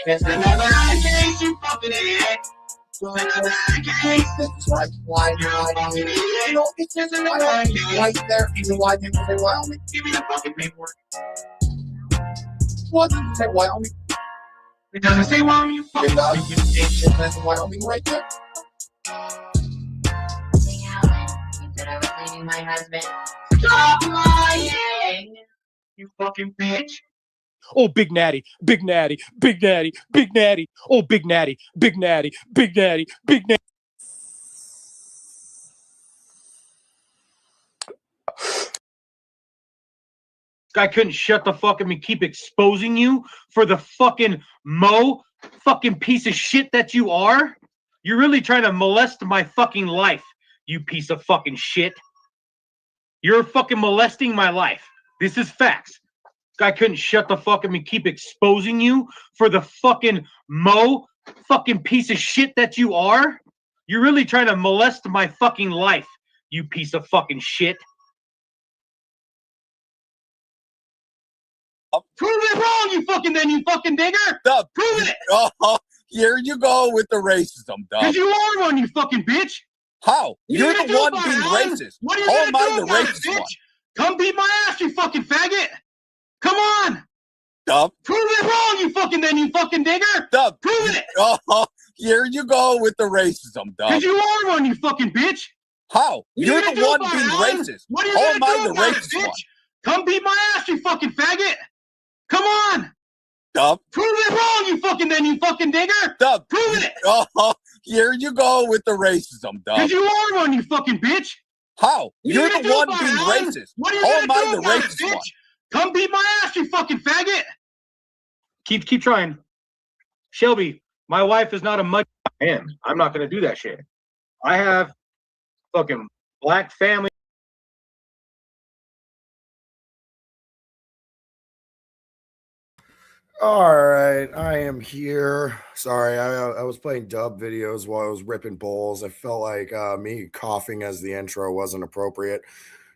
It's another case you fucking idiot. Another case. This is why you're a fucking idiot. It's just another case. Right there. Even why didn't you say Wyoming? Give me the fucking paperwork. What did you say Wyoming? It doesn't say Wyoming, you fucking idiot. It says Wyoming right there. Hey, Alan, you said I was leaving my husband. Stop lying! You fucking bitch. Oh, Big Natty, Big Natty, Big Natty, Big Natty. Oh, Big Natty, Big Natty, Big Natty, Big Natty. Guy couldn't shut the fuck up and keep exposing you for the fucking fucking piece of shit that you are. You're really trying to molest my fucking life, you piece of fucking shit. You're fucking molesting my life. This is facts. Guy couldn't shut the fuck up and keep exposing you for the fucking fucking piece of shit that you are. You're really trying to molest my fucking life, you piece of fucking shit. Prove it wrong, you fucking digger. Dub, Prove it. Oh, here you go with the racism, Dub. Because you are one, you fucking bitch. How? You're the one being racist. What are you How am I gonna the do, racist bitch? one? Come beat my ass, you fucking faggot. Come on. Dub. Prove it wrong, you fucking digger. Dub. Prove it. Oh, here you go with the racism, Dub. Because you are one, you fucking bitch. How? You're the one being racist. What are you How am I gonna the do about it, racist bitch? one? Come beat my ass, you fucking faggot. Come on. Dub. Prove it wrong, you fucking digger. Dub. Prove it. Oh, here you go with the racism, Dub. Because you are one, you fucking bitch. How? You're gonna the do one about being it, Alan? racist. What are you How am gonna I do the about it, racist bitch? one? Come beat my ass, you fucking faggot. Keep trying. Shelby, my wife is not a mud man. I'm not gonna do that shit. I have fucking black family. All right, I am here. Sorry, I was playing dub videos while I was ripping bowls. I felt like me coughing as the intro wasn't appropriate,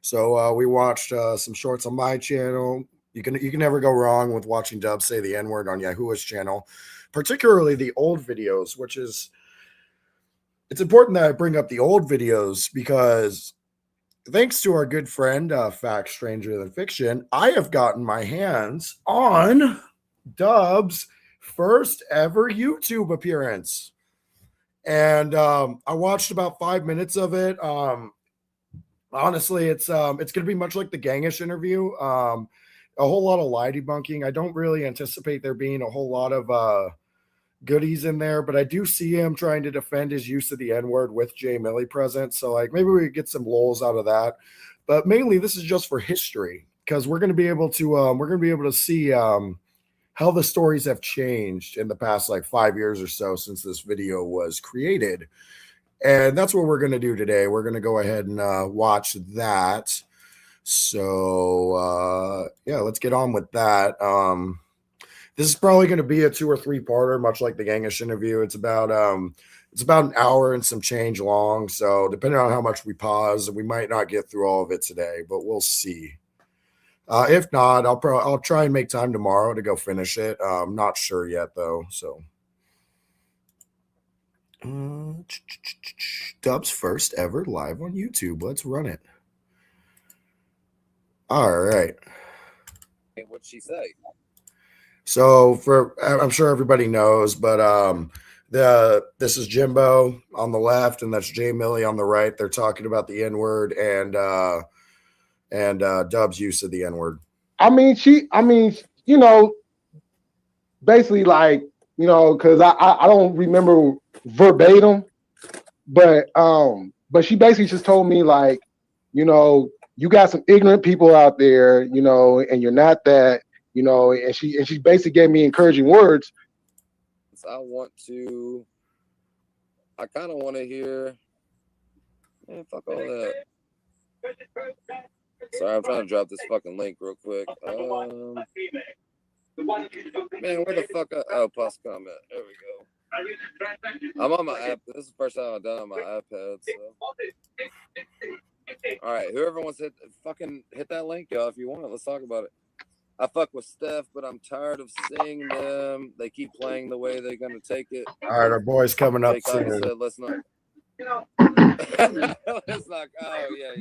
so we watched some shorts on my channel. You can never go wrong with watching dub say the N-word on Yahuwah's channel, particularly the old videos, which is it's important that I bring up the old videos because thanks to our good friend Fact Stranger Than Fiction, I have gotten my hands on Dub's first ever YouTube appearance, and I watched about 5 minutes of it. Honestly, it's going to be much like the Gangish interview, a whole lot of lie debunking. I don't really anticipate there being a whole lot of goodies in there, but I do see him trying to defend his use of the N-word with Jay Millie present. So like maybe we get some lulls out of that, but mainly this is just for history because we're going to be able to see how the stories have changed in the past like 5 years or so since this video was created. And that's what we're going to do today. We're going to go ahead and watch that. So yeah, let's get on with that. This is probably going to be a 2 or 3 parter, much like the Gangish interview. It's about an hour and some change long. So depending on how much we pause, we might not get through all of it today, but we'll see. If not, I'll try and make time tomorrow to go finish it. I'm not sure yet though. So Dub's first ever live on YouTube. Let's run it. All right. What'd she say? So I'm sure everybody knows, but this is Jimbo on the left, and that's Jay Millie on the right. They're talking about the N-word and Dub's use of the N-word. Basically like, because I don't remember verbatim, but she basically just told me like, you got some ignorant people out there, and you're not that, and she basically gave me encouraging words. I kind of want to hear. Man, fuck all that. Sorry, I'm trying to drop this fucking link real quick. Man, where the fuck? Oh, post comment. There we go. I'm on my app. This is the first time I've done it on my iPad. So. All right, whoever wants to hit that link, y'all, if you want it, let's talk about it. I fuck with Steph, but I'm tired of seeing them. They keep playing the way they're gonna take it. All right, our boy's coming up Jay Cocker soon. said, "Let's not." Let's not. Oh yeah.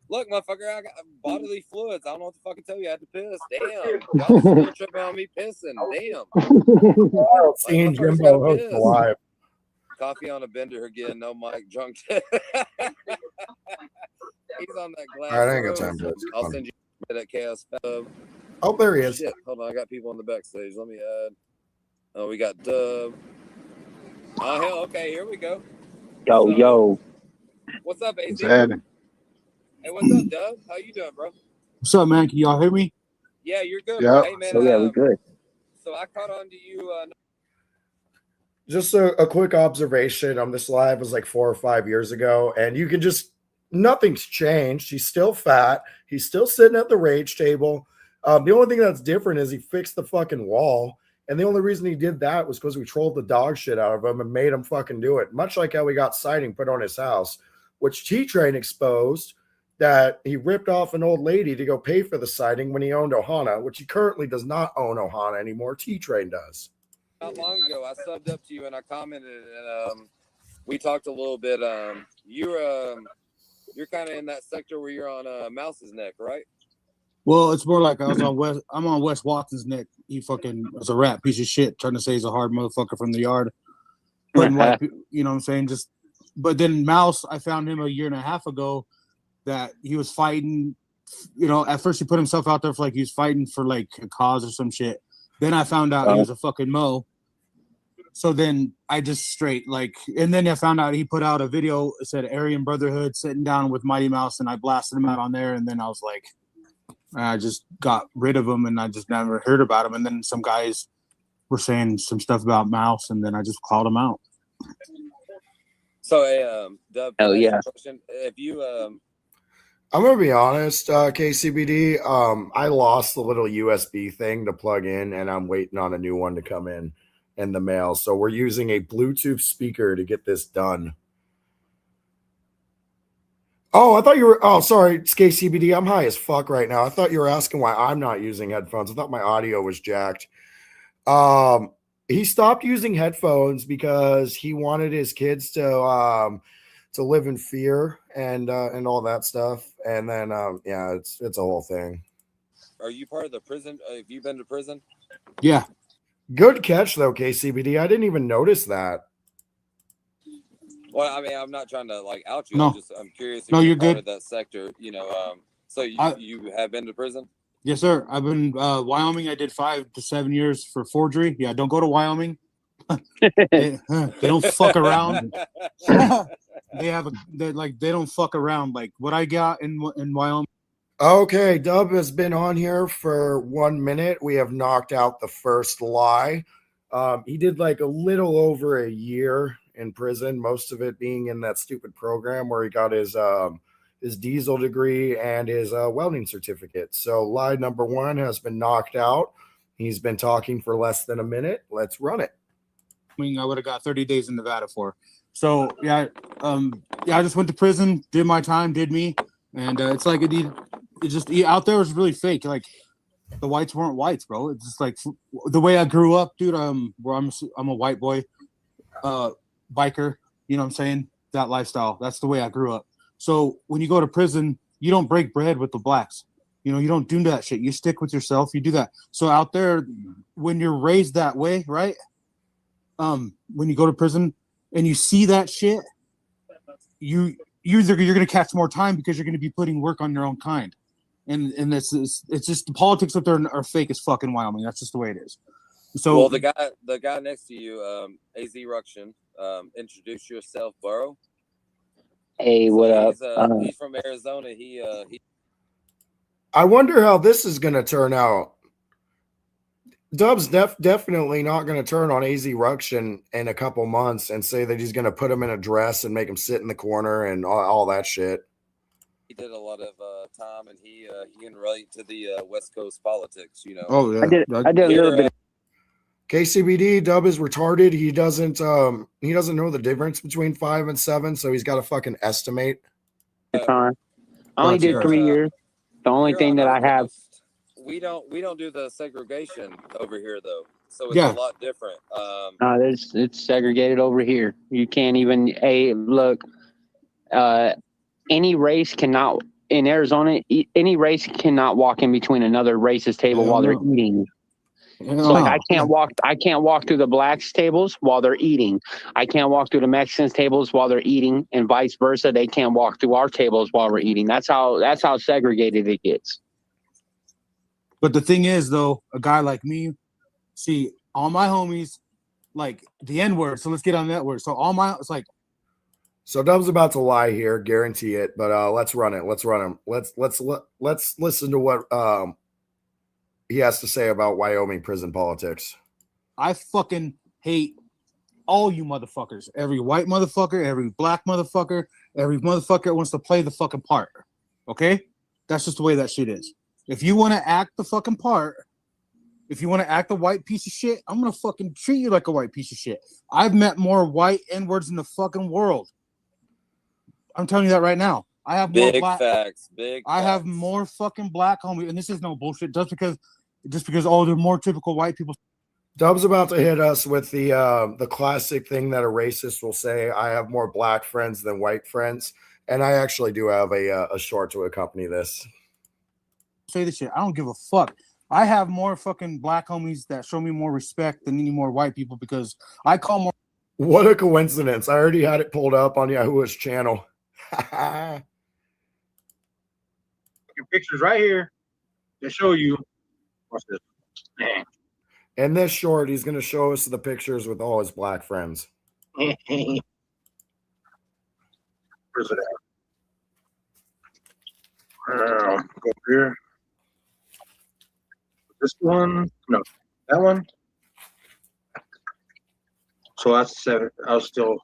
Look, motherfucker, I got bodily fluids. I don't know what to fucking tell you. I had to piss. Damn, y'all still tripping on me pissing. Damn. Seeing Motherfucker's Jimbo gotta host piss. live. Coffee on a bender again. No mic. Drunk. He's on that glass. All right, I ain't got rose. time for this. I'll send you that chaos. Oh, there he is. Shit. Hold on, I got people on the backstage. Let me add. Oh, we got Dub. Oh hell, okay, here we go. Yo. What's up, AZ? What's happening? Hey, what's up, Dub? How you doing, bro? What's up, man? Can y'all hear me? Yeah, you're good. Yeah. Bro. Hey, man. So yeah, we good. So I caught on to you. Just a quick observation on this live was like 4 or 5 years ago, and you can just nothing's changed. He's still fat. He's still sitting at the rage table. The only thing that's different is he fixed the fucking wall. And the only reason he did that was because we trolled the dog shit out of him and made him fucking do it. Much like how we got siding put on his house, which T-Train exposed that he ripped off an old lady to go pay for the siding when he owned Ohana, which he currently does not own Ohana anymore. T-Train does. Not long ago, I subbed up to you and I commented, and we talked a little bit. You're kind of in that sector where you're on Mouse's neck, right? Well, it's more like I'm on Wes Watson's neck. He fucking was a rat piece of shit, trying to say he's a hard motherfucker from the yard. Putting white, you know what I'm saying? But then Mouse, I found him a year and a half ago that he was fighting. You know, at first he put himself out there for like he was fighting for like a cause or some shit. Then I found out he was a fucking Mo. So then I just straight like, and then I found out he put out a video that said Aryan Brotherhood sitting down with Mighty Mouse, and I blasted him out on there, and then I was like, I just got rid of him, and I just never heard about him. And then some guys were saying some stuff about Mouse, and then I just called him out. So, hey, Dub, Oh yeah. If you I'm gonna be honest, KCBD. I lost the little USB thing to plug in, and I'm waiting on a new one to come in the mail. So we're using a Bluetooth speaker to get this done. Oh, I thought you were. Oh, sorry, it's KCBD. I'm high as fuck right now. I thought you were asking why I'm not using headphones. I thought my audio was jacked. He stopped using headphones because he wanted his kids to live in fear and all that stuff. And then yeah, it's a whole thing. are you part of the prison? Have you been to prison? Yeah. Good catch though, KCBD. I didn't even notice that. Well, I mean, I'm not trying to like out you. No. I'm curious if No, you're you're part good. of that sector. You know, so you have been to prison? Yes, sir. I've been Wyoming. I did 5 to 7 years for forgery. Yeah, don't go to Wyoming. they don't fuck around. They don't fuck around. Like what I got in Wyoming. Okay, Dub has been on here for 1 minute. We have knocked out the first lie. He did like a little over a year in prison, most of it being in that stupid program where he got his diesel degree and his welding certificate. So lie number 1 has been knocked out. He's been talking for less than a minute. Let's run it. I would have got 30 days in Nevada for. So yeah, I just went to prison, did my time, did me, and it's like it just out there was really fake. Like the whites weren't whites, bro. It's just like the way I grew up, dude. Where I'm a white boy, biker. You know what I'm saying? That lifestyle. That's the way I grew up. So when you go to prison, you don't break bread with the blacks. You know, you don't do that shit. You stick with yourself. You do that. So out there, when you're raised that way, right? When you go to prison and you see that shit, you're gonna catch more time because you're gonna be putting work on your own kind, and it's just the politics up there are fake as fuck in Wyoming. That's just the way it is. So well, the guy next to you, AZ Ruction, introduce yourself, Burrow. Hey, So what up? he's from Arizona. He I wonder how this is going to turn out. Dub's definitely not going to turn on AZ Ruction in a couple months and say that he's going to put him in a dress and make him sit in the corner and all that shit. He did a lot of time, and he can relate to the West Coast politics. You know. oh yeah, I did a little bit. KCBD, Dub is retarded. He doesn't know the difference between 5 and 7, so he's got to fucking estimate. Time. I only did 3 years. The only You're thing on that I have. we don't do the segregation over here though, so it's Yeah. a lot different. It's segregated over here. You can't even. Hey, look. Any race cannot in Arizona. Any race cannot walk in between another race's table while they're eating. So like I can't walk through the blacks tables while they're eating. I can't walk through the Mexicans tables while they're eating, and vice versa. They can't walk through our tables while we're eating. That's how segregated it gets. But the thing is, though, a guy like me, see, all my homies, like the N word. So let's get on that word. So it's like. So Dub's about to lie here, guarantee it. But let's run it. Let's run him. Let's listen to what he has to say about Wyoming prison politics. I fucking hate all you motherfuckers. Every white motherfucker, every black motherfucker, every motherfucker that wants to play the fucking part. Okay? That's just the way that shit is. If you want to act the fucking part, if you want to act a white piece of shit, I'm going to fucking treat you like a white piece of shit. I've met more white N-words in the fucking world. I'm telling you that right now. I have more big black facts. Big. I have more fucking black homies, and this is no bullshit. Just because they're more typical white people. Dub's about to hit us with the classic thing that a racist will say: "I have more black friends than white friends," and I actually do have a short to accompany this. Say this shit. I don't give a fuck. I have more fucking black homies that show me more respect than any more white people because I call more. What a coincidence! I already had it pulled up on Yahoo's channel. Pictures right here that show you. Watch this. Man. In this short, he's going to show us the pictures with all his black friends. Where's it at? Go here. This one? No, that one. So that's 7. I was still.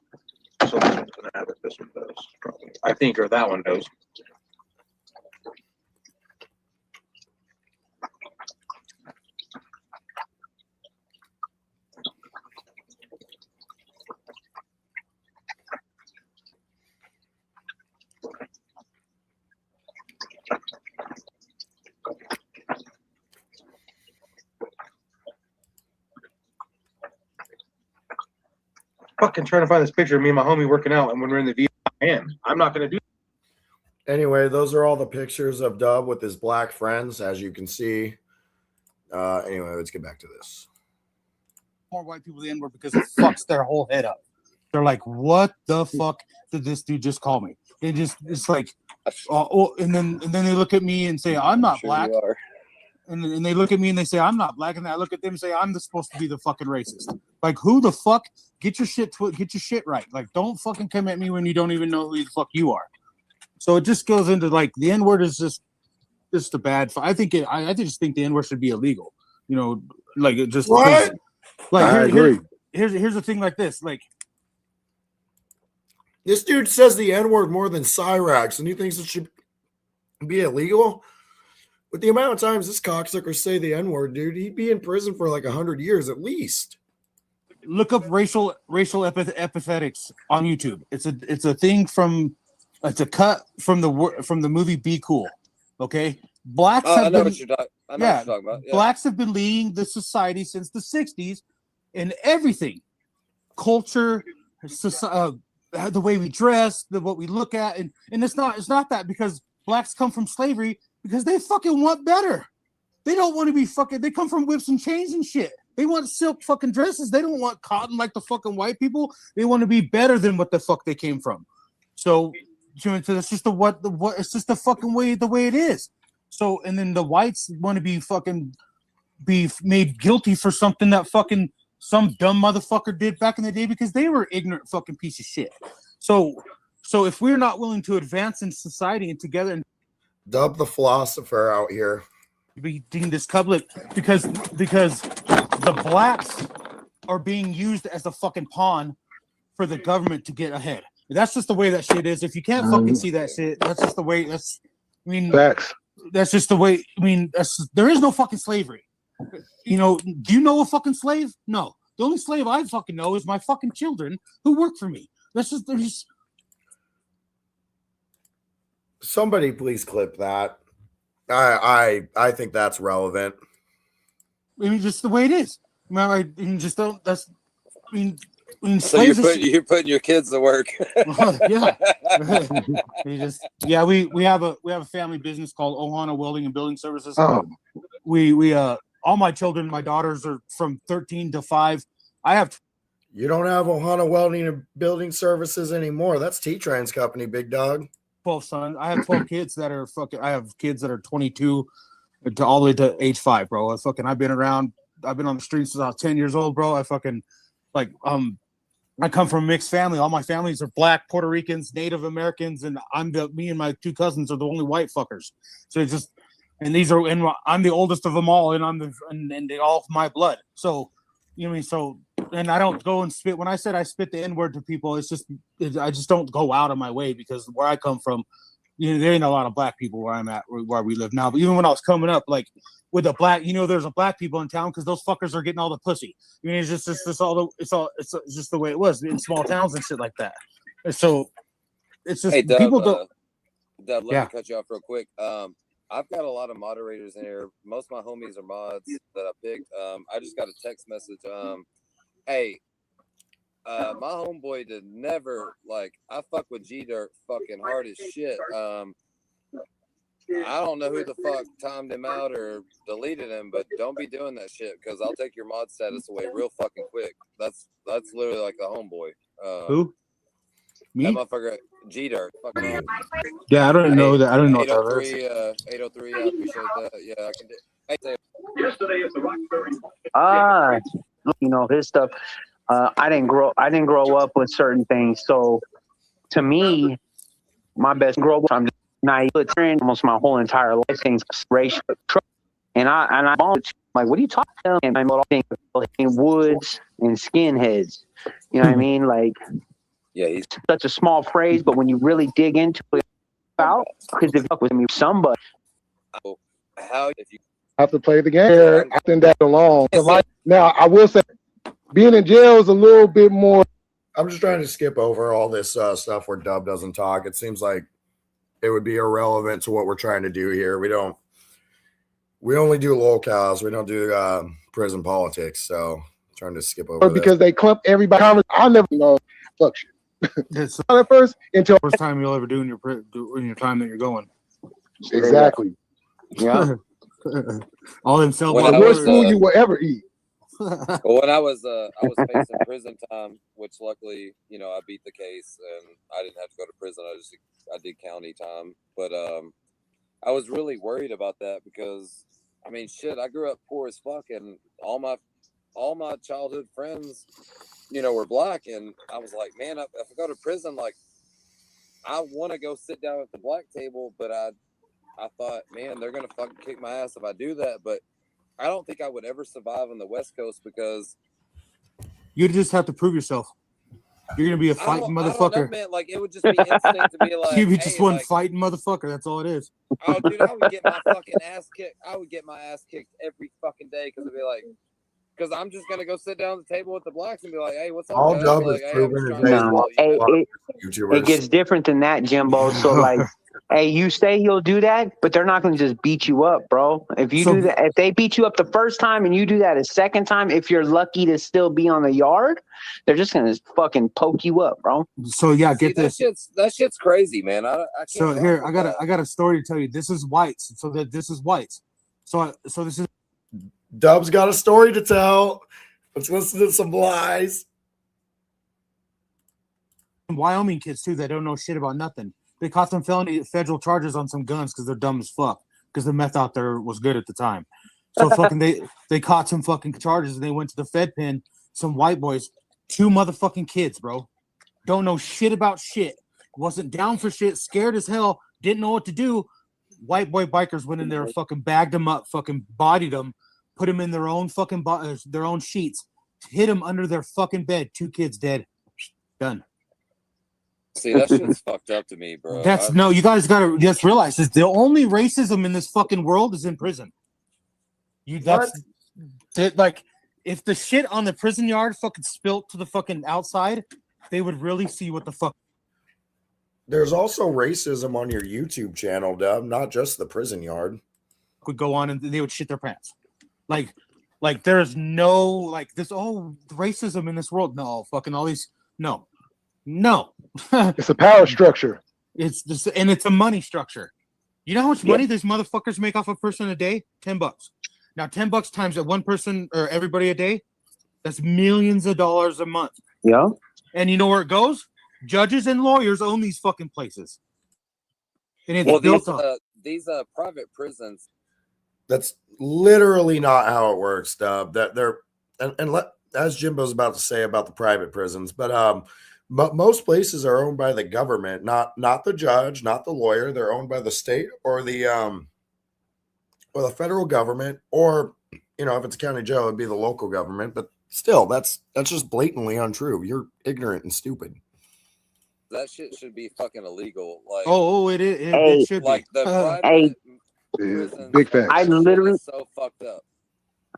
So this one's gonna have it. This one does, probably. I think, or that one does. Fucking trying to find this picture of me and my homie working out, and when we're in the V, I'm not gonna do. Anyway, those are all the pictures of Dub with his black friends, as you can see. Anyway, let's get back to this. More white people the N-word because it fucks their whole head up. They're like, "What the fuck did this dude just call me?" It's like, and then they look at me and say, "I'm not black." And they look at me and they say, "I'm not black," and I look at them and say, "I'm supposed to be the fucking racist." Like, who the fuck? Get your shit right. Like, don't fucking come at me when you don't even know who the fuck you are. So it just goes into like the N-word is just a bad. I just think the N-word should be illegal. You know, like it just. What? Like here's the thing like this. Like this dude says the N-word more than Cyrax, and he thinks it should be illegal. With the amount of times this cocksucker say the N-word, dude, he'd be in prison for like 100 years at least. Look up racial epithetics on YouTube. It's a thing from it's a cut from the movie Be Cool. Okay, blacks have been what you're talking about. Yeah. Blacks have been leading the society since the 60s in everything, culture, the way we dress, what we look at, and it's not that because blacks come from slavery. Because they fucking want better. They don't want to be fucking. They come from whips and chains and shit. They want silk fucking dresses. They don't want cotton like the fucking white people. They want to be better than what the fuck they came from. So that's just it's just the fucking way it is. So and then the whites want to be made guilty for something that fucking some dumb motherfucker did back in the day because they were ignorant fucking piece of shit. So if we're not willing to advance in society and together and Dub the philosopher out here. Be deemed as public because the blacks are being used as a fucking pawn for the government to get ahead. That's just the way that shit is. If you can't fucking see that shit, that's just the way. Facts. That's just the way. There is no fucking slavery. You know? Do you know a fucking slave? No. The only slave I fucking know is my fucking children who work for me. Somebody please clip that. I think that's relevant. I mean, just the way it is. I mean, just don't. That's. I mean, so you're putting your kids to work. Yeah. We have a family business called Ohana Welding and Building Services. Oh. We all my children, my daughters are from 13 to 5. I have. You don't have Ohana Welding and Building Services anymore. That's T-Train's company, big dog. 12 sons. I have 12 kids that are fucking. I have kids that are 22 to all the way to age 5, bro. I've been around. I've been on the streets since I was 10 years old, bro. I come from a mixed family. All my families are black, Puerto Ricans, Native Americans, and me and my 2 cousins are the only white fuckers. So it's just, and I'm the oldest of them all, and they all my blood. So, you know what I mean? So, and I don't go and spit. When I said I spit the N-word to people, I just don't go out of my way, because where I come from, there ain't a lot of black people where I'm at, where we live now. But even when I was coming up, like, with a black, there's a black people in town because those fuckers are getting all the pussy. I mean, it's just the way it was in small towns and shit like that. And so it's just, hey, Dub, people don't. Dub, let me cut you off real quick. I've got a lot of moderators in here. Most of my homies are mods that I picked. I just got a text message. Hey, my homeboy did never, like, I fuck with G-Dirt fucking hard as shit. I don't know who the fuck timed him out or deleted him, but don't be doing that shit, because I'll take your mod status away real fucking quick. That's literally like the homeboy. Who? Me? That motherfucker, G-Dirt. Yeah, I don't know that. I don't know what 803, I appreciate that. Yeah, I can do. Hey, his stuff. I didn't grow up with certain things. So to me, my best grow up, I'm just naive almost my whole entire life, things racial, and I like, what are you talking about? And I'm in woods and skinheads. You know what I mean? Like, yeah, he's such a small phrase, but when you really dig into it, because if you fuck with me, somebody. How if you have to play the game, I think that along. Now I will say, being in jail is a little bit more. I'm just trying to skip over all this stuff where Dub doesn't talk. It seems like it would be irrelevant to what we're trying to do here. We only do lolcows. We don't do prison politics. So I'm trying to skip over because they clump everybody. I never fuck shit. It's at first until first time you'll ever do in your time that you're going. Exactly. Yeah. All them self. The worst food you will ever eat. Well, when I was facing prison time, which luckily, I beat the case and I didn't have to go to prison. I did county time, but I was really worried about that because, I mean, shit, I grew up poor as fuck, and all my childhood friends, were black, and I was like, man, if I go to prison, like, I want to go sit down at the black table, but I thought, man, they're gonna fucking kick my ass if I do that, but I don't think I would ever survive on the West Coast because you just have to prove yourself. You're gonna be a fighting motherfucker. I don't know, man. Like, it would just be instinct to be like, you be just one fighting motherfucker. That's all it is. Oh, dude, I would get my fucking ass kicked. I would get my ass kicked every fucking day because it'd be like, because I'm just gonna go sit down at the table with the blacks and be like, hey, what's up? All Dub like, is proving it gets different than that, Jimbo. So like. Hey, you say you'll do that, but they're not going to just beat you up, bro. If you do that, if they beat you up the first time and you do that a second time, if you're lucky to still be on the yard, they're just going to fucking poke you up, bro. So yeah, get this. That shit's crazy, man. I can't. So here, I got a story to tell you. This is whites. So this is whites. So this is. Dub's got a story to tell. Let's listen to some lies. Wyoming kids too that don't know shit about nothing. They caught some federal charges on some guns because they're dumb as fuck. Because the meth out there was good at the time. So fucking they caught some fucking charges and they went to the Fed pen. Some white boys, 2 motherfucking kids, bro. Don't know shit about shit. Wasn't down for shit. Scared as hell. Didn't know what to do. White boy bikers went in there, fucking bagged them up, fucking bodied them, put them in their own fucking their own sheets, hit them under their fucking bed. 2 kids dead. Done. See, that shit's fucked up to me, bro. You guys gotta just realize this. The only racism in this fucking world is in prison. Like, if the shit on the prison yard fucking spilt to the fucking outside, they would really see what the fuck. There's also racism on your YouTube channel, Dub, not just the prison yard. would go on and they would shit their pants. Like there's no like this racism in this world. No, fucking all these no. It's a power structure. It's this, and it's a money structure. You know how much money these motherfuckers make off a person a day? $10. Now $10 times at one person or everybody a day, that's millions of dollars a month. Yeah. And you know where it goes? Judges and lawyers own these fucking places. And it's built up. These private prisons. That's literally not how it works, Dub. That they're as Jimbo's about to say about the private prisons, but most places are owned by the government, not the judge, not the lawyer. They're owned by the state or the federal government, or if it's a county jail, it'd be the local government. But still, that's just blatantly untrue. You're ignorant and stupid. That shit should be fucking illegal. Like, it should like be. The private Big facts. I literally so fucked up.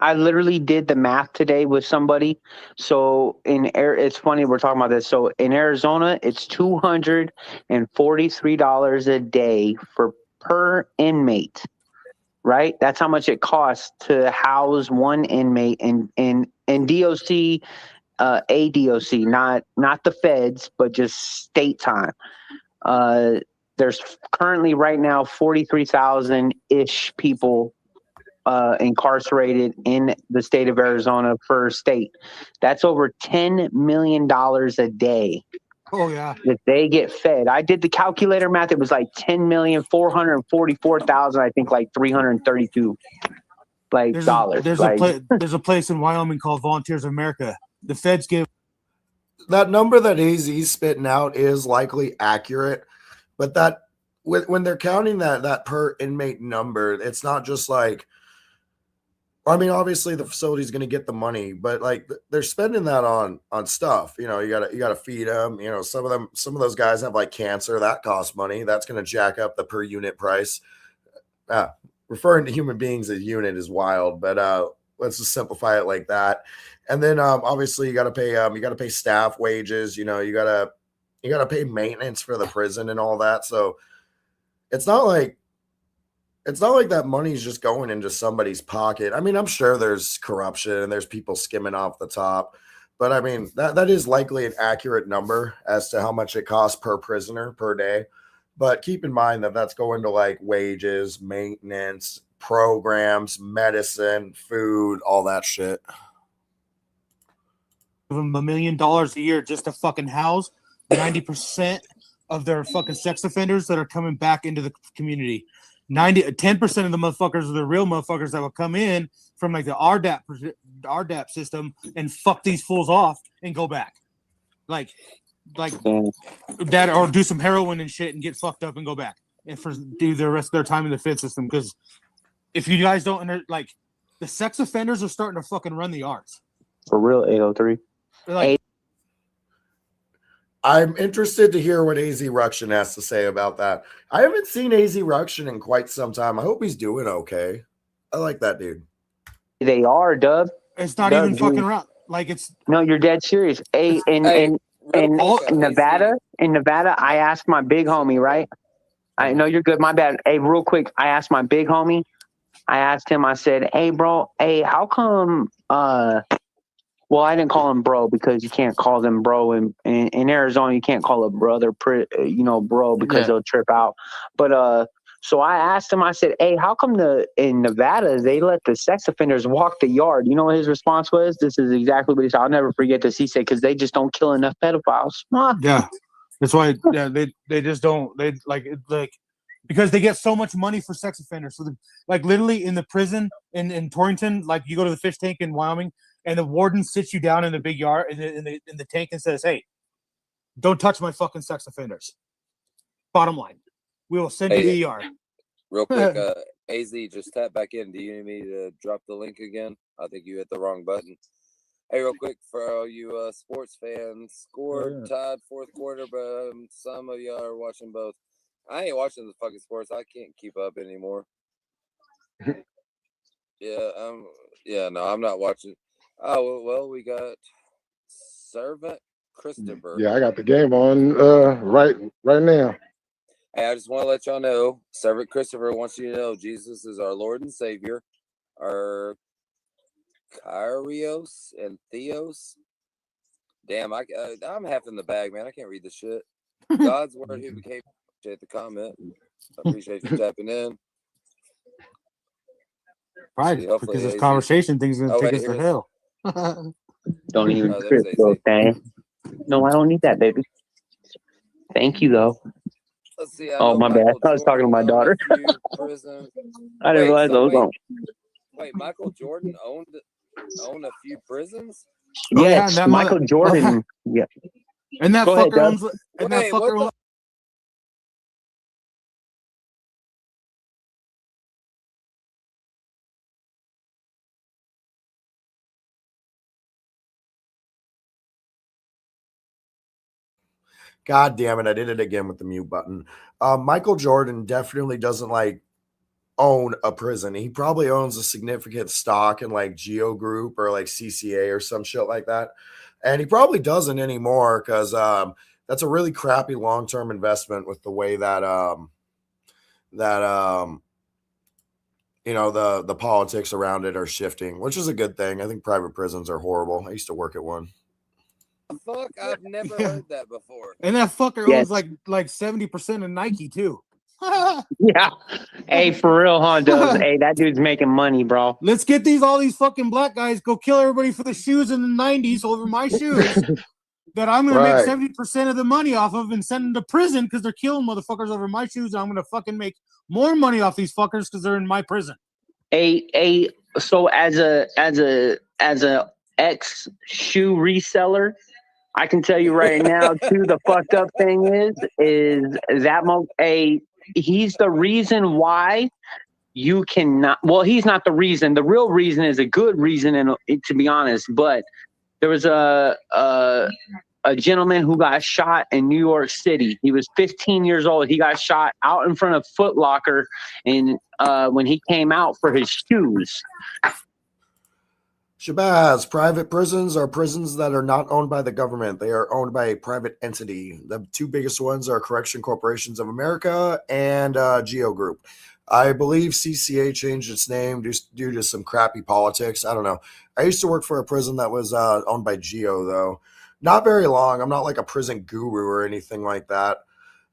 I literally did the math today with somebody. So it's funny we're talking about this. So in Arizona, it's $243 a day per inmate. Right? That's how much it costs to house one inmate in DOC, ADOC, not the feds, but just state time. There's currently right now 43,000-ish people incarcerated in the state of Arizona per state. That's over $10 million a day. Oh yeah. If they get fed. I did the calculator math. It was like 10,444,000, I think like 332 dollars. There's a place in Wyoming called Volunteers of America. The feds give that number that AZ's spitting out is likely accurate, but that when they're counting that per inmate number, it's not just like, I mean, obviously the facility's going to get the money, but like they're spending that on stuff. You gotta feed them. Some of those guys have like cancer that costs money. That's going to jack up the per unit price. Referring to human beings as unit is wild, but let's just simplify it like that. And then obviously you got to pay staff wages. You got to pay maintenance for the prison and all that. So it's not like that money's just going into somebody's pocket. I mean, I'm sure there's corruption and there's people skimming off the top, but I mean, that is likely an accurate number as to how much it costs per prisoner per day. But keep in mind that that's going to like wages, maintenance, programs, medicine, food, all that shit. Give them $1 million a year just to fucking house 90% of their fucking sex offenders that are coming back into the community. 10% of the motherfuckers are the real motherfuckers that will come in from like the RDAP system and fuck these fools off and go back. Like that, or do some heroin and shit and get fucked up and go back and do the rest of their time in the Fed system. Because if you guys don't the sex offenders are starting to fucking run the arts. For real, 803. I'm interested to hear what AZ Ruction has to say about that. I haven't seen AZ Ruction in quite some time. I hope he's doing okay. I like that dude. They are, Dub. It's not even fucking around. Like no, you're dead serious. In Nevada, I asked my big homie, right? I know you're good. My bad. Hey, real quick, I asked my big homie. I asked him. I said, "Hey, bro. Hey, how come?" Well, I didn't call him bro because you can't call them bro in Arizona. You can't call a brother, bro, because they'll trip out. But so I asked him. I said, "Hey, how come in Nevada they let the sex offenders walk the yard?" You know what his response was? This is exactly what he said. I'll never forget this. He said, "Because they just don't kill enough pedophiles." Yeah, that's why. Yeah, they just don't. They like because they get so much money for sex offenders. So like literally in the prison in Torrington, like you go to the fish tank in Wyoming. And the warden sits you down in the big yard in the tank and says, "Hey, don't touch my fucking sex offenders. Bottom line, we will send you to the ER." Real quick, AZ, just tap back in. Do you need me to drop the link again? I think you hit the wrong button. Hey, real quick, for all you sports fans, tied fourth quarter, but some of y'all are watching both. I ain't watching the fucking sports. I can't keep up anymore. No, I'm not watching. Oh, well, we got Servant Christopher. Yeah, I got the game on right now. Hey, I just want to let y'all know, Servant Christopher wants you to know Jesus is our Lord and Savior, our Kyrios and Theos. Damn, I'm half in the bag, man. I can't read the shit. God's word who became. Appreciate the comment. I appreciate you tapping in. Right, because this conversation thing's gonna take us to hell. Don't even trip, okay? No, I don't need that, baby. Thank you, though. Let's see. Oh, my bad. I was talking to my daughter. I didn't realize I was on. Wait, Michael Jordan owned a few prisons? Yes, yeah, Michael Jordan. Yeah. And that Go fucker ahead, owns. And that fucker owns. God damn it, I did it again with the mute button. Michael Jordan definitely doesn't like own a prison. He probably owns a significant stock in like Geo Group or like CCA or some shit like that. And he probably doesn't anymore because that's a really crappy long-term investment with the way that you know, the politics around it are shifting, which is a good thing. I think private prisons are horrible. I used to work at one. Fuck, I've never heard that before. And that fucker owns like 70% of Nike too. Yeah. Hey, for real, huh, Dubs? Hey, that dude's making money, bro. Let's get all these fucking black guys go kill everybody for the shoes in the 90s over my shoes that I'm gonna make 70% of the money off of and send them to prison because they're killing motherfuckers over my shoes, and I'm gonna fucking make more money off these fuckers because they're in my prison. So as a ex shoe reseller, I can tell you right now too, the fucked up thing is that he's the reason why you cannot. Well, he's not the reason. The real reason is a good reason, and to be honest, but there was a gentleman who got shot in New York City. He was 15 years old. He got shot out in front of Foot Locker, and when he came out for his shoes. Shabazz, private prisons are prisons that are not owned by the government. They are owned by a private entity. The two biggest ones are Correction Corporations of America and Geo Group. I believe CCA changed its name due to some crappy politics. I don't know. I used to work for a prison that was owned by Geo, though. Not very long. I'm not like a prison guru or anything like that.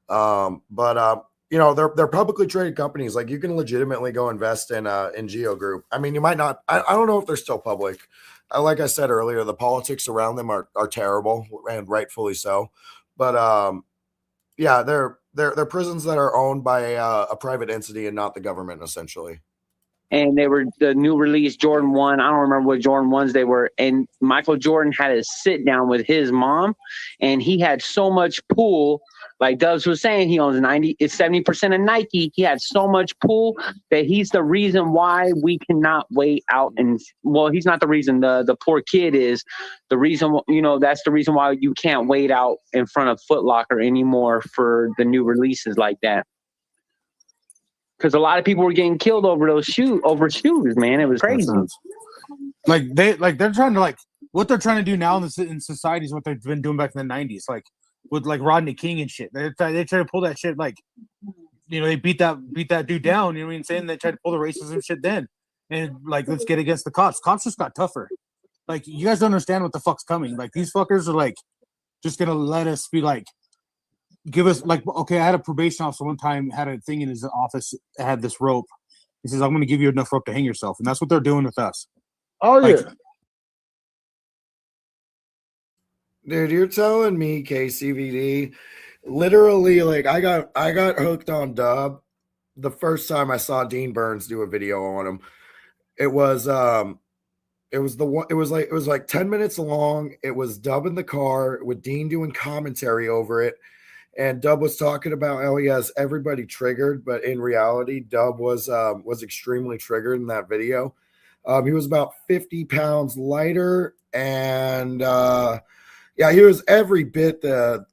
But you know, they're publicly traded companies. Like you can legitimately go invest in Geo Group. I mean, you might not. I don't know if they're still public. Like I said earlier, the politics around them are terrible and rightfully so. But yeah, they're prisons that are owned by a private entity and not the government, essentially. And they were the new release Jordan 1. I don't remember what Jordan 1s they were. And Michael Jordan had a sit down with his mom, and he had so much pull. Like Dubs was saying, he owns 70% of Nike. He had so much pull that he's the reason why we cannot wait out. And well, he's not the reason. The poor kid is the reason. You know, that's the reason why you can't wait out in front of Foot Locker anymore for the new releases like that. Because a lot of people were getting killed over shoes, man. It was crazy. They're trying to what they're trying to do now in society is what they've been doing back in the 90s, like with like Rodney King and shit. They try to pull that shit, like, you know, they beat that dude down. You know what I'm saying? They tried to pull the racism shit then, and like let's get against the cops. Cops just got tougher. Like you guys don't understand what the fuck's coming. Like these fuckers are like just gonna let us be like. Give us like okay. I had a probation officer one time had a thing in his office that had this rope. He says, "I'm going to give you enough rope to hang yourself," and that's what they're doing with us. Oh yeah, dude, you're telling me KCVD, literally, like I got hooked on Dub the first time I saw Dean Burns do a video on him. It was like 10 minutes long. It was Dub in the car with Dean doing commentary over it. And Dub was talking about how he has everybody triggered, but in reality, Dub was extremely triggered in that video. He was about 50 pounds lighter, and yeah, he was every bit the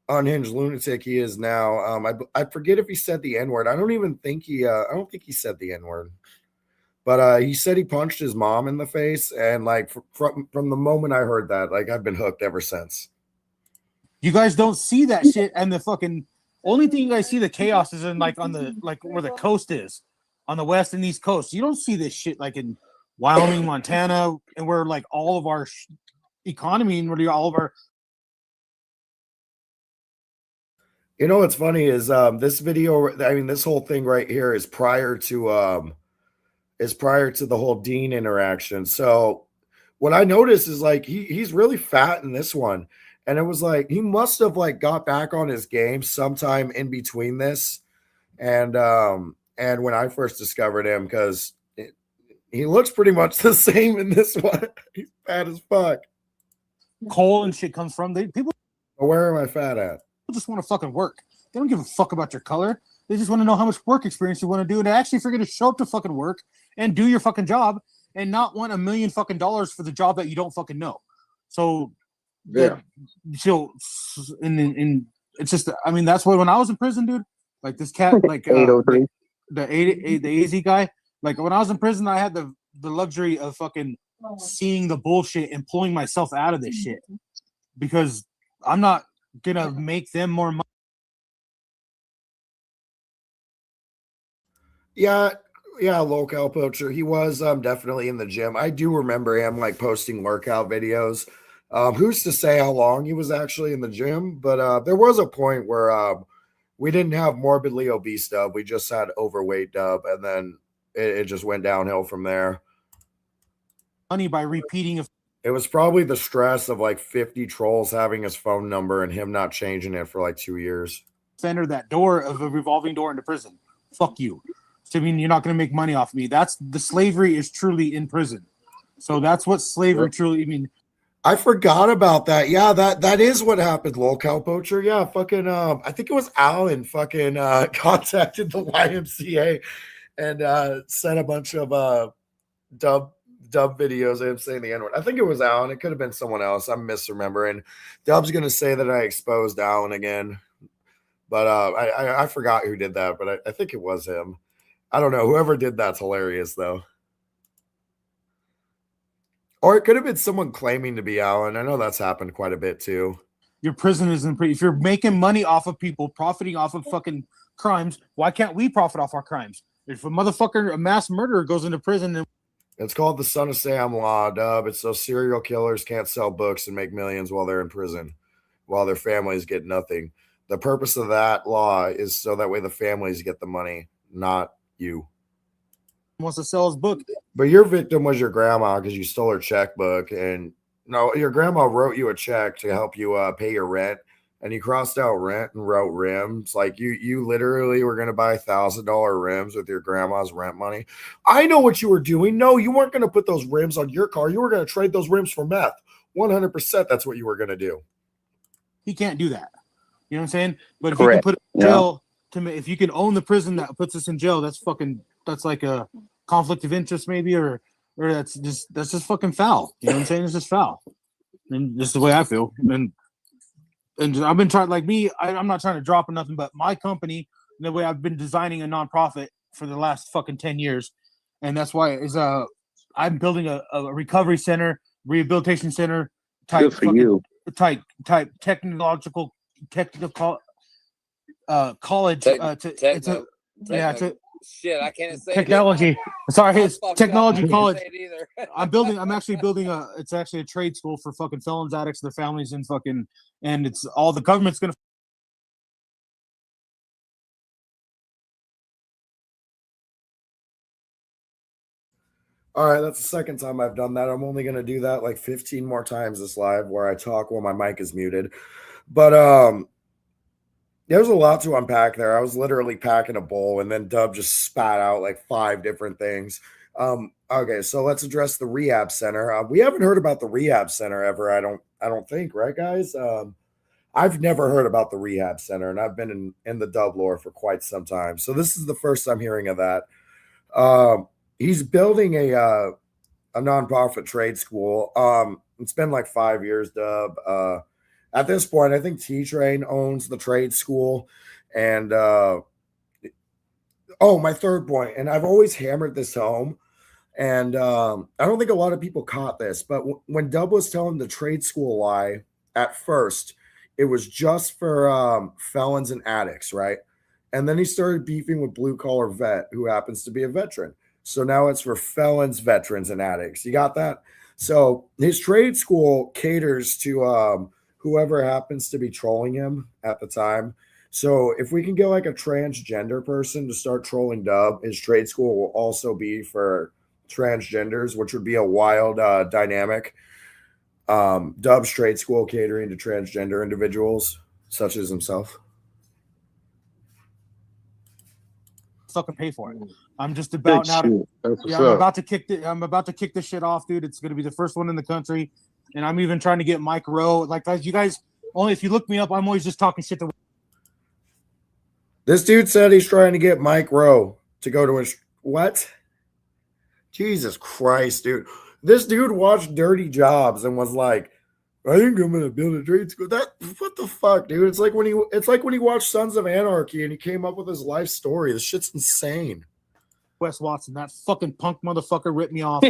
unhinged lunatic he is now. I forget if he said the N-word. I don't think he said the N-word, but he said he punched his mom in the face, and like from the moment I heard that, like I've been hooked ever since. You guys don't see that shit and the fucking Only thing you guys see the chaos is in like on the like where the coast is, on the west and east coast. You don't see this shit like in Wyoming, Montana, and where like all of our economy and where all of our. You know what's funny is this video. I mean, this whole thing right here is prior to the whole Dean interaction. So what I noticed is like he's really fat in this one. And it was like he must have like got back on his game sometime in between this and when I first discovered him, because he looks pretty much the same in this one. He's fat as fuck. Coal and shit comes from people. Where am I fat at? People just want to fucking work. They don't give a fuck about your color. They just want to know how much work experience you want to do, and actually if you're going to show up to fucking work and do your fucking job and not want $1 million fucking dollars for the job that you don't fucking know. So Yeah. So, and it's just, I mean, that's what when I was in prison, dude. Like this cat, like 803. the AZ guy. Like when I was in prison, I had the luxury of fucking seeing the bullshit and pulling myself out of this shit because I'm not gonna make them more money. Yeah, Lolcow Poacher. He was definitely in the gym. I do remember him like posting workout videos. Who's to say how long he was actually in the gym? But there was a point where we didn't have morbidly obese Dub. We just had overweight Dub, and then it just went downhill from there. Money by repeating. It was probably the stress of like 50 trolls having his phone number and him not changing it for like 2 years. Enter that door of a revolving door into prison. Fuck you. So, I mean, you're not going to make money off me. That's the slavery is truly in prison. So that's what slavery truly. I mean. I forgot about that. Yeah, that is what happened, Lolcow Poacher. Yeah, fucking I think it was Alan fucking contacted the YMCA and sent a bunch of dub videos of him saying the N-word. I think it was Alan. It could have been someone else. I'm misremembering. Dub's gonna say that I exposed Alan again. But I forgot who did that, but I think it was him. I don't know. Whoever did that's hilarious though. Or it could have been someone claiming to be Alan. I know that's happened quite a bit too. Your prison isn't pretty. If you're making money off of people, profiting off of fucking crimes, why can't we profit off our crimes? If a motherfucker, a mass murderer goes into prison and it's called the Son of Sam law, Dub. It's so serial killers can't sell books and make millions while they're in prison, while their families get nothing. The purpose of that law is so that way the families get the money, not you. Wants to sell his book. But your victim was your grandma because you stole her checkbook. And no, your grandma wrote you a check to help you pay your rent. And you crossed out rent and wrote rims. Like you literally were going to buy $1,000 rims with your grandma's rent money. I know what you were doing. No, you weren't going to put those rims on your car. You were going to trade those rims for meth. 100% that's what you were going to do. He can't do that. You know what I'm saying? But if you can put it in jail, if you can own the prison that puts us in jail, that's like a conflict of interest maybe, or that's just fucking foul. You know what I'm saying? It's just foul. And this is the way I feel. And I've been trying, like me, I'm not trying to drop or nothing, but my company, the way I've been designing a nonprofit for the last fucking 10 years. And that's why I'm building a recovery center, rehabilitation center type. Good for you. Type technical college. It's a shit. I can't say technology. It. Sorry, it's technology college. I'm actually building it's actually a trade school for fucking felons, addicts, their families, and fucking, and it's all the government's gonna. All right, that's the second time I've done that. I'm only going to do that like 15 more times this live where I talk while my mic is muted. But there's a lot to unpack there. I was literally packing a bowl and then Dub just spat out like 5 different things. Okay, so let's address the rehab center. We haven't heard about the rehab center ever. I don't think, right, guys? I've never heard about the rehab center, and I've been in the Dub lore for quite some time. So this is the first I'm hearing of that. He's building a nonprofit trade school. It's been like 5 years, Dub. At this point, I think T-Train owns the trade school. And my third point, and I've always hammered this home, and I don't think a lot of people caught this, but when Dub was telling the trade school lie at first, it was just for felons and addicts, right? And then he started beefing with Blue Collar Vet, who happens to be a veteran. So now it's for felons, veterans, and addicts. You got that? So his trade school caters to whoever happens to be trolling him at the time. So if we can get like a transgender person to start trolling Dub, his trade school will also be for transgenders, which would be a wild dynamic. Dub's trade school catering to transgender individuals such as himself. Fucking pay for it. I'm just about now to, I'm about to kick this shit off, dude. It's gonna be the first one in the country, and I'm even trying to get Mike Rowe. Like, guys, you guys, only if you look me up, I'm always just talking shit to. This dude said he's trying to get Mike Rowe to go to his what? Jesus Christ, dude. This dude watched Dirty Jobs and was like, I think I'm gonna build a trade school. That what the fuck, dude? It's like when he watched Sons of Anarchy and he came up with his life story. This shit's insane. Wes Watson, that fucking punk motherfucker ripped me off,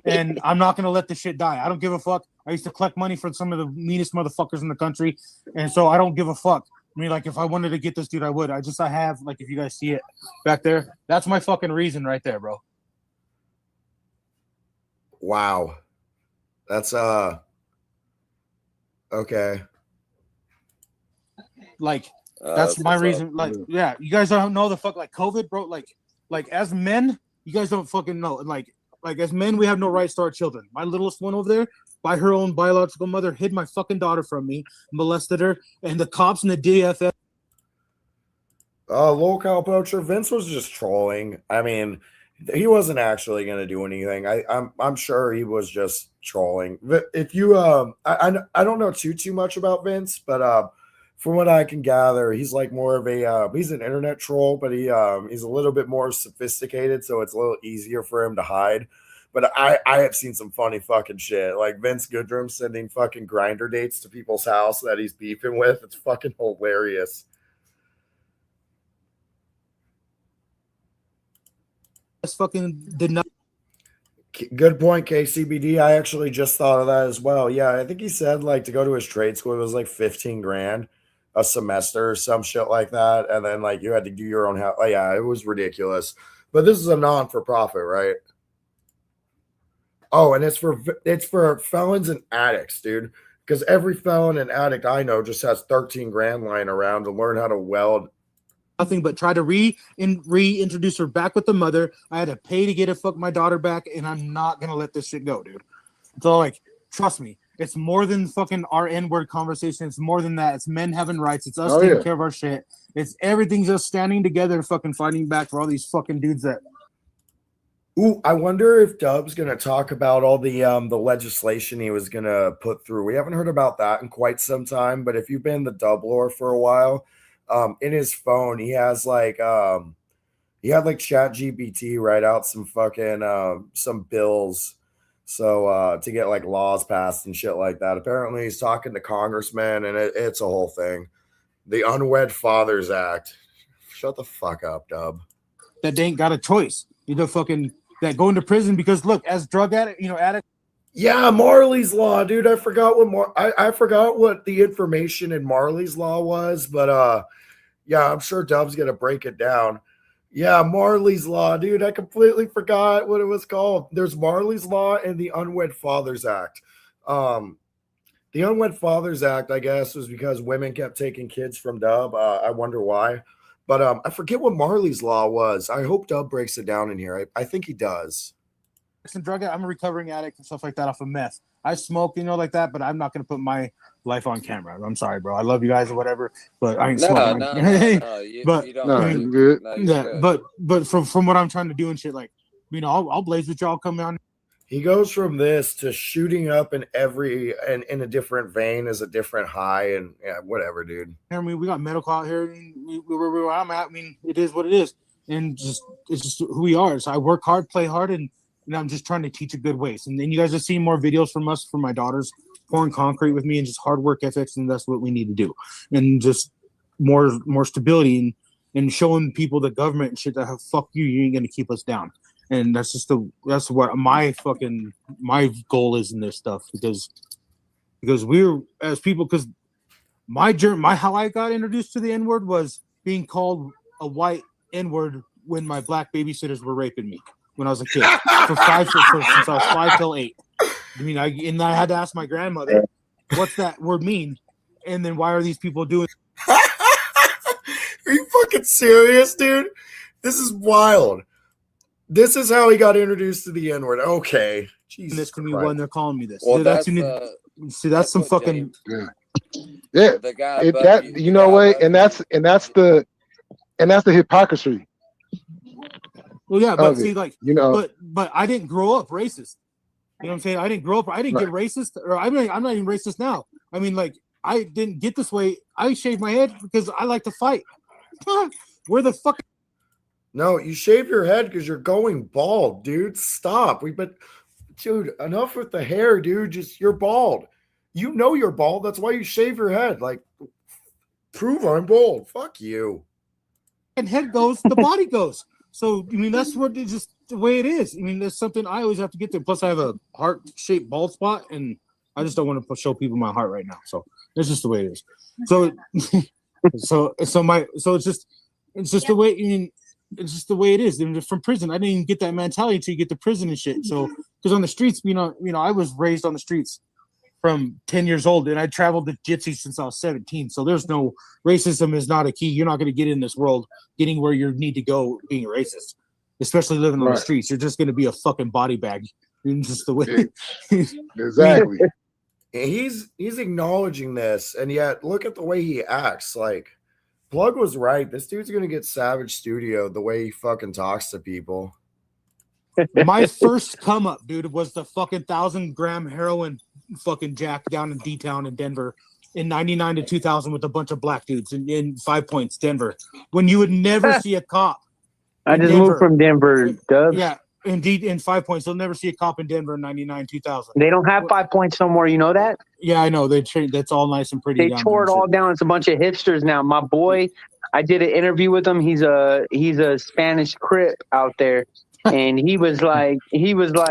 and I'm not gonna let this shit die. I don't give a fuck. I used to collect money for some of the meanest motherfuckers in the country, and so I don't give a fuck. I mean, like, if I wanted to get this dude, I would. I have, like, if you guys see it back there, that's my fucking reason right there, bro. Wow. That's okay. Like, that's my reason. Like, yeah, you guys don't know the fuck, like, COVID, bro. Like as men, you guys don't fucking know. Like as men, we have no rights to our children. My littlest one over there, by her own biological mother, hid my fucking daughter from me, molested her, and the cops and the DFS. Lolcow poacher, Vince was just trolling. I mean, he wasn't actually going to do anything. I'm sure he was just trolling. If you I don't know too much about Vince, but from what I can gather, he's like more of a he's an internet troll, but he's a little bit more sophisticated, so it's a little easier for him to hide. But I have seen some funny fucking shit, like Vince Goodrum sending fucking grinder dates to people's house that he's beefing with. It's fucking hilarious. Fucking did not. Good point, KCBD. I actually just thought of that as well. Yeah, I think he said like to go to his trade school, it was like 15 grand a semester or some shit like that. And then like you had to do your own house. Oh, yeah, it was ridiculous. But this is a non-for-profit, right? Oh, and it's for felons and addicts, dude. Because every felon and addict I know just has 13 grand lying around to learn how to weld. Nothing but try to reintroduce her back with the mother. I had to pay to get my daughter back, and I'm not gonna let this shit go, dude. So like, trust me, it's more than fucking our N-word conversation. It's more than that. It's men having rights. It's us taking care of our shit. It's everything's just standing together and fucking fighting back for all these fucking dudes that. Ooh, I wonder if Dub's gonna talk about all the legislation he was gonna put through. We haven't heard about that in quite some time, but if you've been in the Dub lore for a while. In his phone, he has like he had like ChatGPT write out some fucking some bills so to get like laws passed and shit like that. Apparently he's talking to congressmen and it's a whole thing. The Unwed Fathers Act. Shut the fuck up, Dub. That they ain't got a choice. You know, fucking that going to prison because look, as drug addict, addict. Yeah, Marley's Law, dude. I forgot what I forgot what the information in Marley's Law was, but yeah, I'm sure Dub's gonna break it down. Yeah, Marley's Law, dude. I completely forgot what it was called. There's Marley's Law and the Unwed Fathers Act. The Unwed Fathers Act, I guess, was because women kept taking kids from Dub. I wonder why. But I forget what Marley's Law was. I hope Dub breaks it down in here. I think he does. And drug addict. I'm a recovering addict and stuff like that off of meth. I smoke, like that, but I'm not gonna put my life on camera. I'm sorry, bro. I love you guys or whatever, but I ain't smoking. No, you don't. Good. But from what I'm trying to do and shit, like, I'll blaze with y'all. Come on. He goes from this to shooting up in in a different vein is a different high, and yeah, whatever, dude. I mean, we got medical out here. Where I'm at, I mean, it is what it is, and it's just who we are. So I work hard, play hard, and I'm just trying to teach a good ways. And then you guys are seeing more videos from us, from my daughters pouring concrete with me, and just hard work ethics, and that's what we need to do. And just more stability and showing people the government and shit that fuck you ain't gonna keep us down. And that's what my goal is in this stuff because we're as people, because how I got introduced to the N-word was being called a white N-word when my black babysitters were raping me when I was a kid since I was 5 till 8. I mean, I had to ask my grandmother, what's that word mean? And then why are these people doing? Are you fucking serious, dude? This is wild. This is how he got introduced to the N-word. Okay. Jesus this to me Christ. when they're calling me this. Well, that's that's some what fucking Yeah. the guy It, above that you, you the know guy what, above and that's the hypocrisy well, yeah, but of see, it. like, You know, but I didn't grow up racist. You know what I'm saying? I didn't grow up. I didn't get racist, or I'm not even racist now. I mean, like, I didn't get this way. I shaved my head because I like to fight. Where the fuck? No, you shave your head because you're going bald, dude. Stop. Dude, enough with the hair, dude. Just you're bald. You know you're bald. That's why you shave your head. Like, prove I'm bald. Fuck you. And head goes, the body goes. So I mean, that's what it's just the way it is. I mean, there's something I always have to get there. Plus, I have a heart-shaped bald spot, and I just don't want to show people my heart right now. So it's just the way it is. So, so it's just the way. I mean, it's just the way it is. And from prison, I didn't even get that mentality until you get to prison and shit. So, because on the streets, you know, I was raised on the streets from 10 years old, and I traveled to Jitsi since I was 17. So there's no racism is not a key. You're not going to get in this world getting where you need to go being racist, especially living on the streets. You're just going to be a fucking body bag. Just the way. exactly. He's acknowledging this, and yet look at the way he acts. Like, Plug was right. This dude's gonna get Savage Studio the way he fucking talks to people. My first come up, dude, was the fucking 1,000-gram heroin fucking jack down in D-Town in Denver in 99 to 2000 with a bunch of black dudes in 5 Points, Denver, when you would never see a cop. I just moved from Denver, Dubs. Yeah, indeed, in 5 Points. You'll never see a cop in Denver in 99, 2000. They don't have 5 Points no more. You know that? Yeah, I know. That's all nice and pretty. They tore it all down. It's a bunch of hipsters now. My boy, I did an interview with him. He's a Spanish Crip out there. And he was like, these little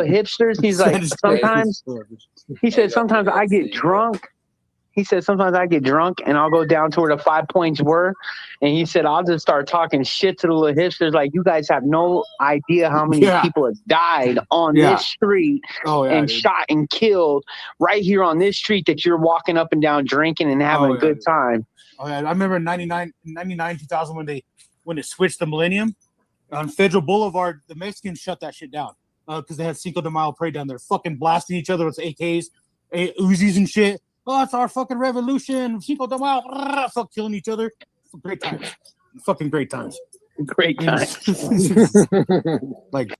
hipsters. He's like, sometimes I get drunk. He said, sometimes I get drunk and I'll go down to where the 5 Points were. And he said, I'll just start talking shit to the little hipsters. Like, you guys have no idea how many people have died on this street and shot and killed right here on this street that you're walking up and down drinking and having a good time. Oh, yeah. I remember in 99, 2000 when they switched the Millennium on Federal Boulevard, the Mexicans shut that shit down because they had Cinco de Mayo parade down there, fucking blasting each other with AKs, Uzis and shit. Oh, it's our fucking revolution. Cinco de Mayo, fuck killing each other. Great times. Fucking great times. Great times. Like,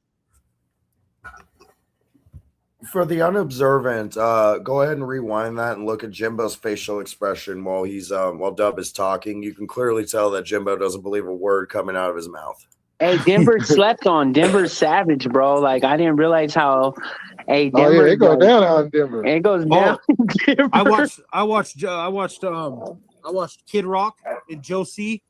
for the unobservant, go ahead and rewind that and look at Jimbo's facial expression while while Dub is talking. You can clearly tell that Jimbo doesn't believe a word coming out of his mouth. Hey, Denver slept on. Denver's savage, bro. Like, I didn't realize how. Hey, Denver. It goes down on Denver. It goes down. Denver. I watched Kid Rock and Joe C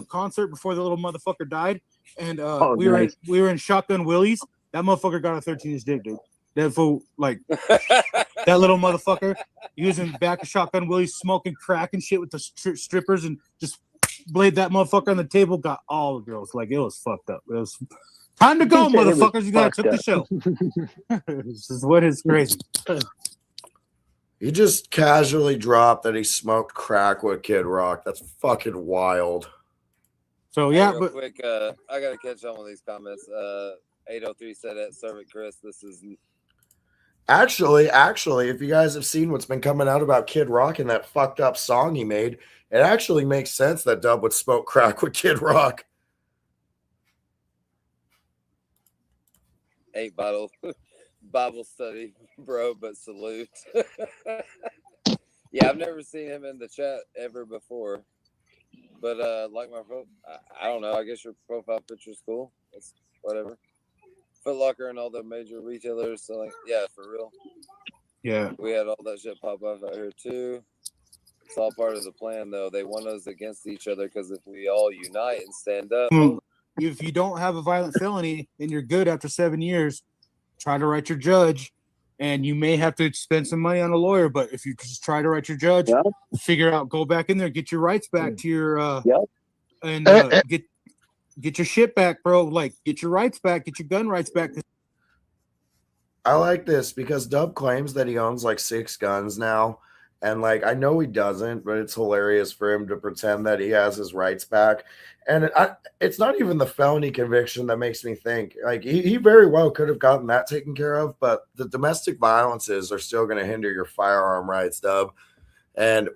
concert before the little motherfucker died, and we were in Shotgun Willie's. That motherfucker got a 13-inch dick, dude. That fool, like that little motherfucker, he was in the back of Shotgun Willie's smoking crack and shit with the strippers and just laid that motherfucker on the table. Got all the girls. Like, it was fucked up. It was time to go, motherfuckers. You gotta took the show. This is what is crazy. He just casually dropped that he smoked crack with Kid Rock. That's fucking wild. So yeah, but quick, I gotta catch on with these comments. 803 said at Servant Chris, this is actually, if you guys have seen what's been coming out about Kid Rock and that fucked up song he made, it actually makes sense that Dub would smoke crack with Kid Rock. 8 Bible study, bro, but salute. Yeah, I've never seen him in the chat ever before. But like my I don't know, I guess your profile picture is cool. It's whatever. Foot Locker and all the major retailers selling. Yeah, for real. Yeah. We had all that shit pop up out here too. It's all part of the plan, though. They want us against each other because if we all unite and stand up. If you don't have a violent felony and you're good after 7 years, try to write your judge and you may have to spend some money on a lawyer. But if you just try to write your judge, figure out, go back in there, get your rights back to your and get your shit back, bro. Like, get your rights back, get your gun rights back. I like this because Dub claims that he owns like 6 guns now. And like, I know he doesn't, but it's hilarious for him to pretend that he has his rights back. And it's not even the felony conviction that makes me think like he very well could have gotten that taken care of, but the domestic violences are still going to hinder your firearm rights, Dub. And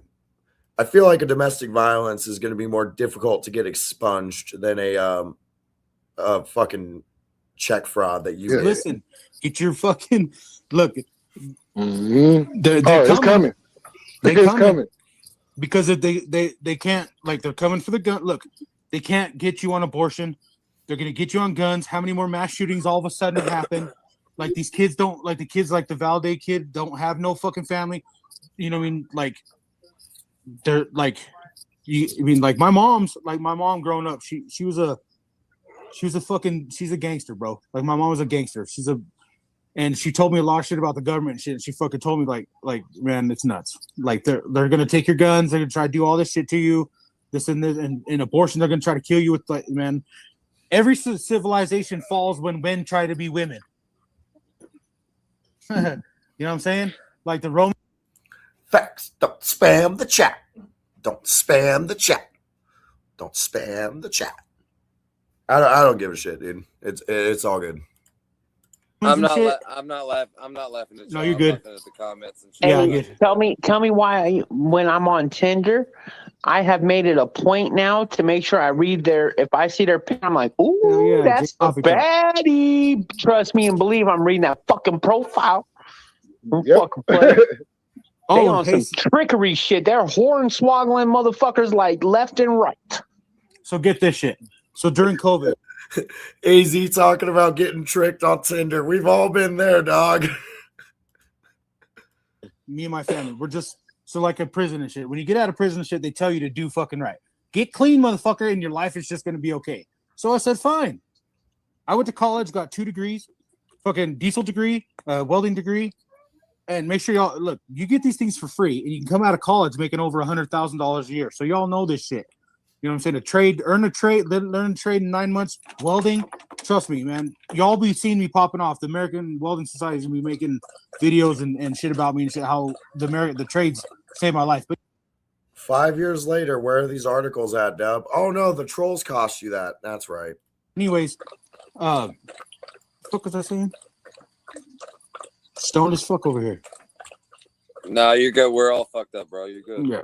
I feel like a domestic violence is going to be more difficult to get expunged than a fucking check fraud that you listen. Get your fucking look. It's coming. It's coming because if they can't, like, they're coming for the gun. Look, they can't get you on abortion. They're gonna get you on guns. How many more mass shootings all of a sudden have happened? Like, these kids don't, like, the kids like the Valde kid don't have no fucking family. You know what I mean? Like, they're like, like my mom growing up, she's a gangster, bro. Like, my mom was a gangster. And she told me a lot of shit about the government and shit. And she fucking told me like, man, it's nuts. Like, they're gonna take your guns. They're gonna try to do all this shit to you. This and this, and in abortion, they're gonna try to kill you with, like, man. Every civilization falls when men try to be women. You know what I'm saying? Like the Roman. Facts. Don't spam the chat. Don't spam the chat. Don't spam the chat. I don't give a shit, dude. It's all good. I'm not laughing at you. No, you're good. I'm laughing at the comments and shit. Hey, tell me why when I'm on Tinder, I have made it a point now to make sure I read if I see their picture, I'm like, ooh, that's a baddie. Trust me and believe I'm reading that fucking profile. Fucking play. They on some trickery shit. They're horn-swoggling motherfuckers like left and right. So get this shit. So during COVID. AZ talking about getting tricked on Tinder. We've all been there, dog. Me and my family, we're just, so like in prison and shit. When you get out of prison and shit, they tell you to do fucking right. Get clean, motherfucker, and your life is just going to be okay. So I said, fine. I went to college, got 2 degrees, fucking diesel degree, welding degree. And make sure y'all, look, you get these things for free, and you can come out of college making over $100,000 a year. So y'all know this shit. You know what I'm saying? Learn a trade in 9 months. Welding, trust me, man. Y'all be seeing me popping off. The American Welding Society is gonna be making videos and shit about me and shit. How the trades saved my life. But 5 years later, where are these articles at, Dub? Oh no, the trolls cost you that. That's right. Anyways, what was I saying? Stoned as fuck over here. No, you're good. We're all fucked up, bro. You're good. Yeah.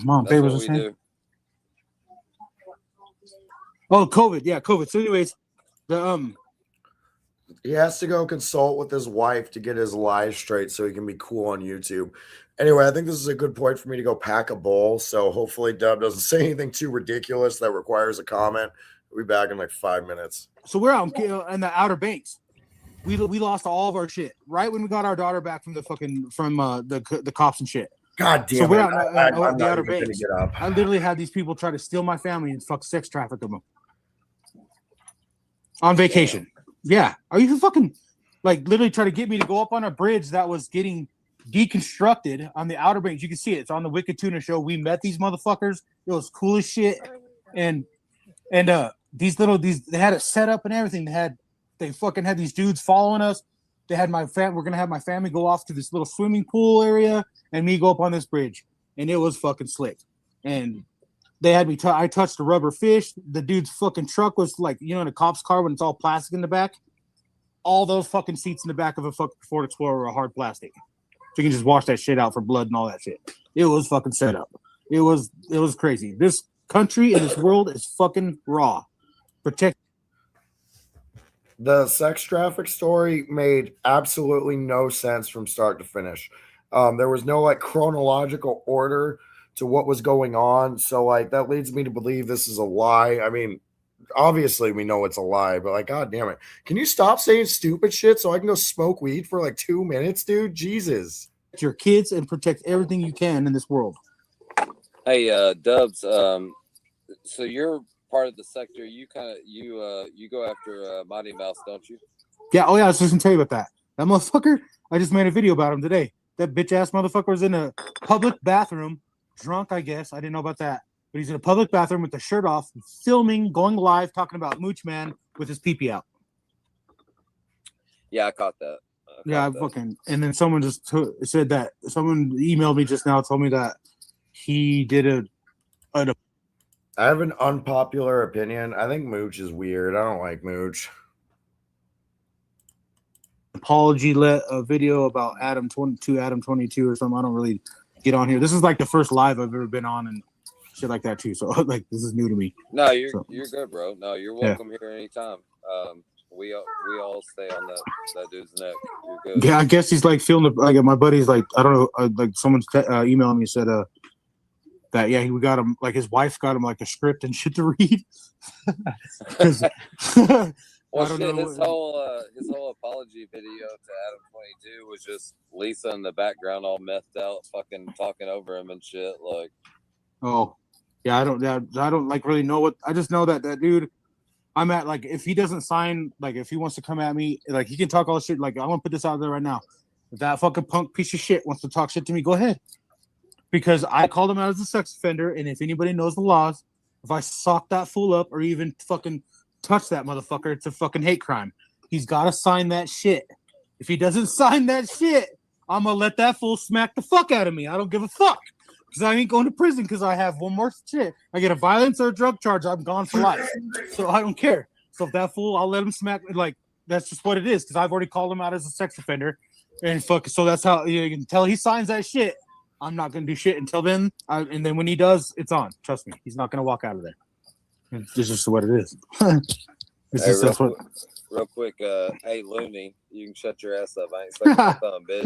Mom, That's what what we do. Oh, COVID. Yeah, COVID. So anyways, he has to go consult with his wife to get his lies straight so he can be cool on YouTube. Anyway, I think this is a good point for me to go pack a bowl. So hopefully Dub doesn't say anything too ridiculous that requires a comment. We'll be back in like 5 minutes. So we're out in the Outer Banks. We lost all of our shit right when we got our daughter back from the cops and shit. God damn so it! we're I'm the not Outer even gonna Banks. get up. I literally had these people try to steal my family and fuck sex traffic them on vacation. Yeah, are you fucking like literally trying to get me to go up on a bridge that was getting deconstructed on the Outer Banks? You can see it. It's on the Wicked Tuna Show. We met these motherfuckers. It was cool as shit. And they had it set up and everything. They fucking had these dudes following us. They had we're gonna have my family go off to this little swimming pool area and me go up on this bridge, and it was fucking slick. And they had me. I touched a rubber fish. The dude's fucking truck was like, in a cop's car when it's all plastic in the back. All those fucking seats in the back of a fucking Ford Explorer are hard plastic. So you can just wash that shit out for blood and all that shit. It was fucking set up. It was crazy. This country and this world is fucking raw. Protect. The sex traffic story made absolutely no sense from start to finish. There was no like chronological order to what was going on. So like that leads me to believe this is a lie. I mean, obviously we know it's a lie, but like, God damn it. Can you stop saying stupid shit so I can go smoke weed for like 2 minutes, dude? Jesus. Your kids and protect everything you can in this world. Hey, Dubs, so you're part of the sector. You go after Mighty Mouse, don't you? Yeah. Oh yeah. I was just gonna tell you about that. That motherfucker, I just made a video about him today. That bitch ass motherfucker was in a public bathroom, drunk, I guess. I didn't know about that. But he's in a public bathroom with the shirt off, filming, going live, talking about Mooch Man with his pee-pee out. Yeah, I caught that. Fucking. And then someone just said that. Someone emailed me just now, told me that he did I have an unpopular opinion. I think Mooch is weird. I don't like Mooch. Apology video about Adam 22 or something. I don't really get on here. This is like the first live I've ever been on and shit like that too. So like this is new to me. No, you're good, bro. No, you're welcome here anytime. We all stay on that dude's neck. You're good. Yeah, I guess he's like feeling like my buddy's like I don't know like someone's emailing me said that we got him like his wife got him like a script and shit to read. Well, shit, his whole apology video to Adam 22 was just Lisa in the background all methed out, fucking talking over him and shit. Like, oh, yeah, I don't like really know what. I just know that dude. I'm at like if he doesn't sign, like if he wants to come at me, like he can talk all shit. Like I want to put this out there right now. If that fucking punk piece of shit wants to talk shit to me, go ahead. Because I called him out as a sex offender, and if anybody knows the laws, if I sock that fool up or even fucking touch that motherfucker, it's a fucking hate crime. He's got to sign that shit. If he doesn't sign that shit, I'm going to let that fool smack the fuck out of me. I don't give a fuck. Because I ain't going to prison because I have one more shit. I get a violence or a drug charge, I'm gone for life. So I don't care. So if that fool, I'll let him smack. Like, that's just what it is because I've already called him out as a sex offender. And fuck, so that's how you can tell he signs that shit. I'm not going to do shit until then. And then when he does, it's on. Trust me. He's not going to walk out of there. It's just what it is. Real quick, hey Looney, you can shut your ass up. I ain't sucking my thumb, bitch.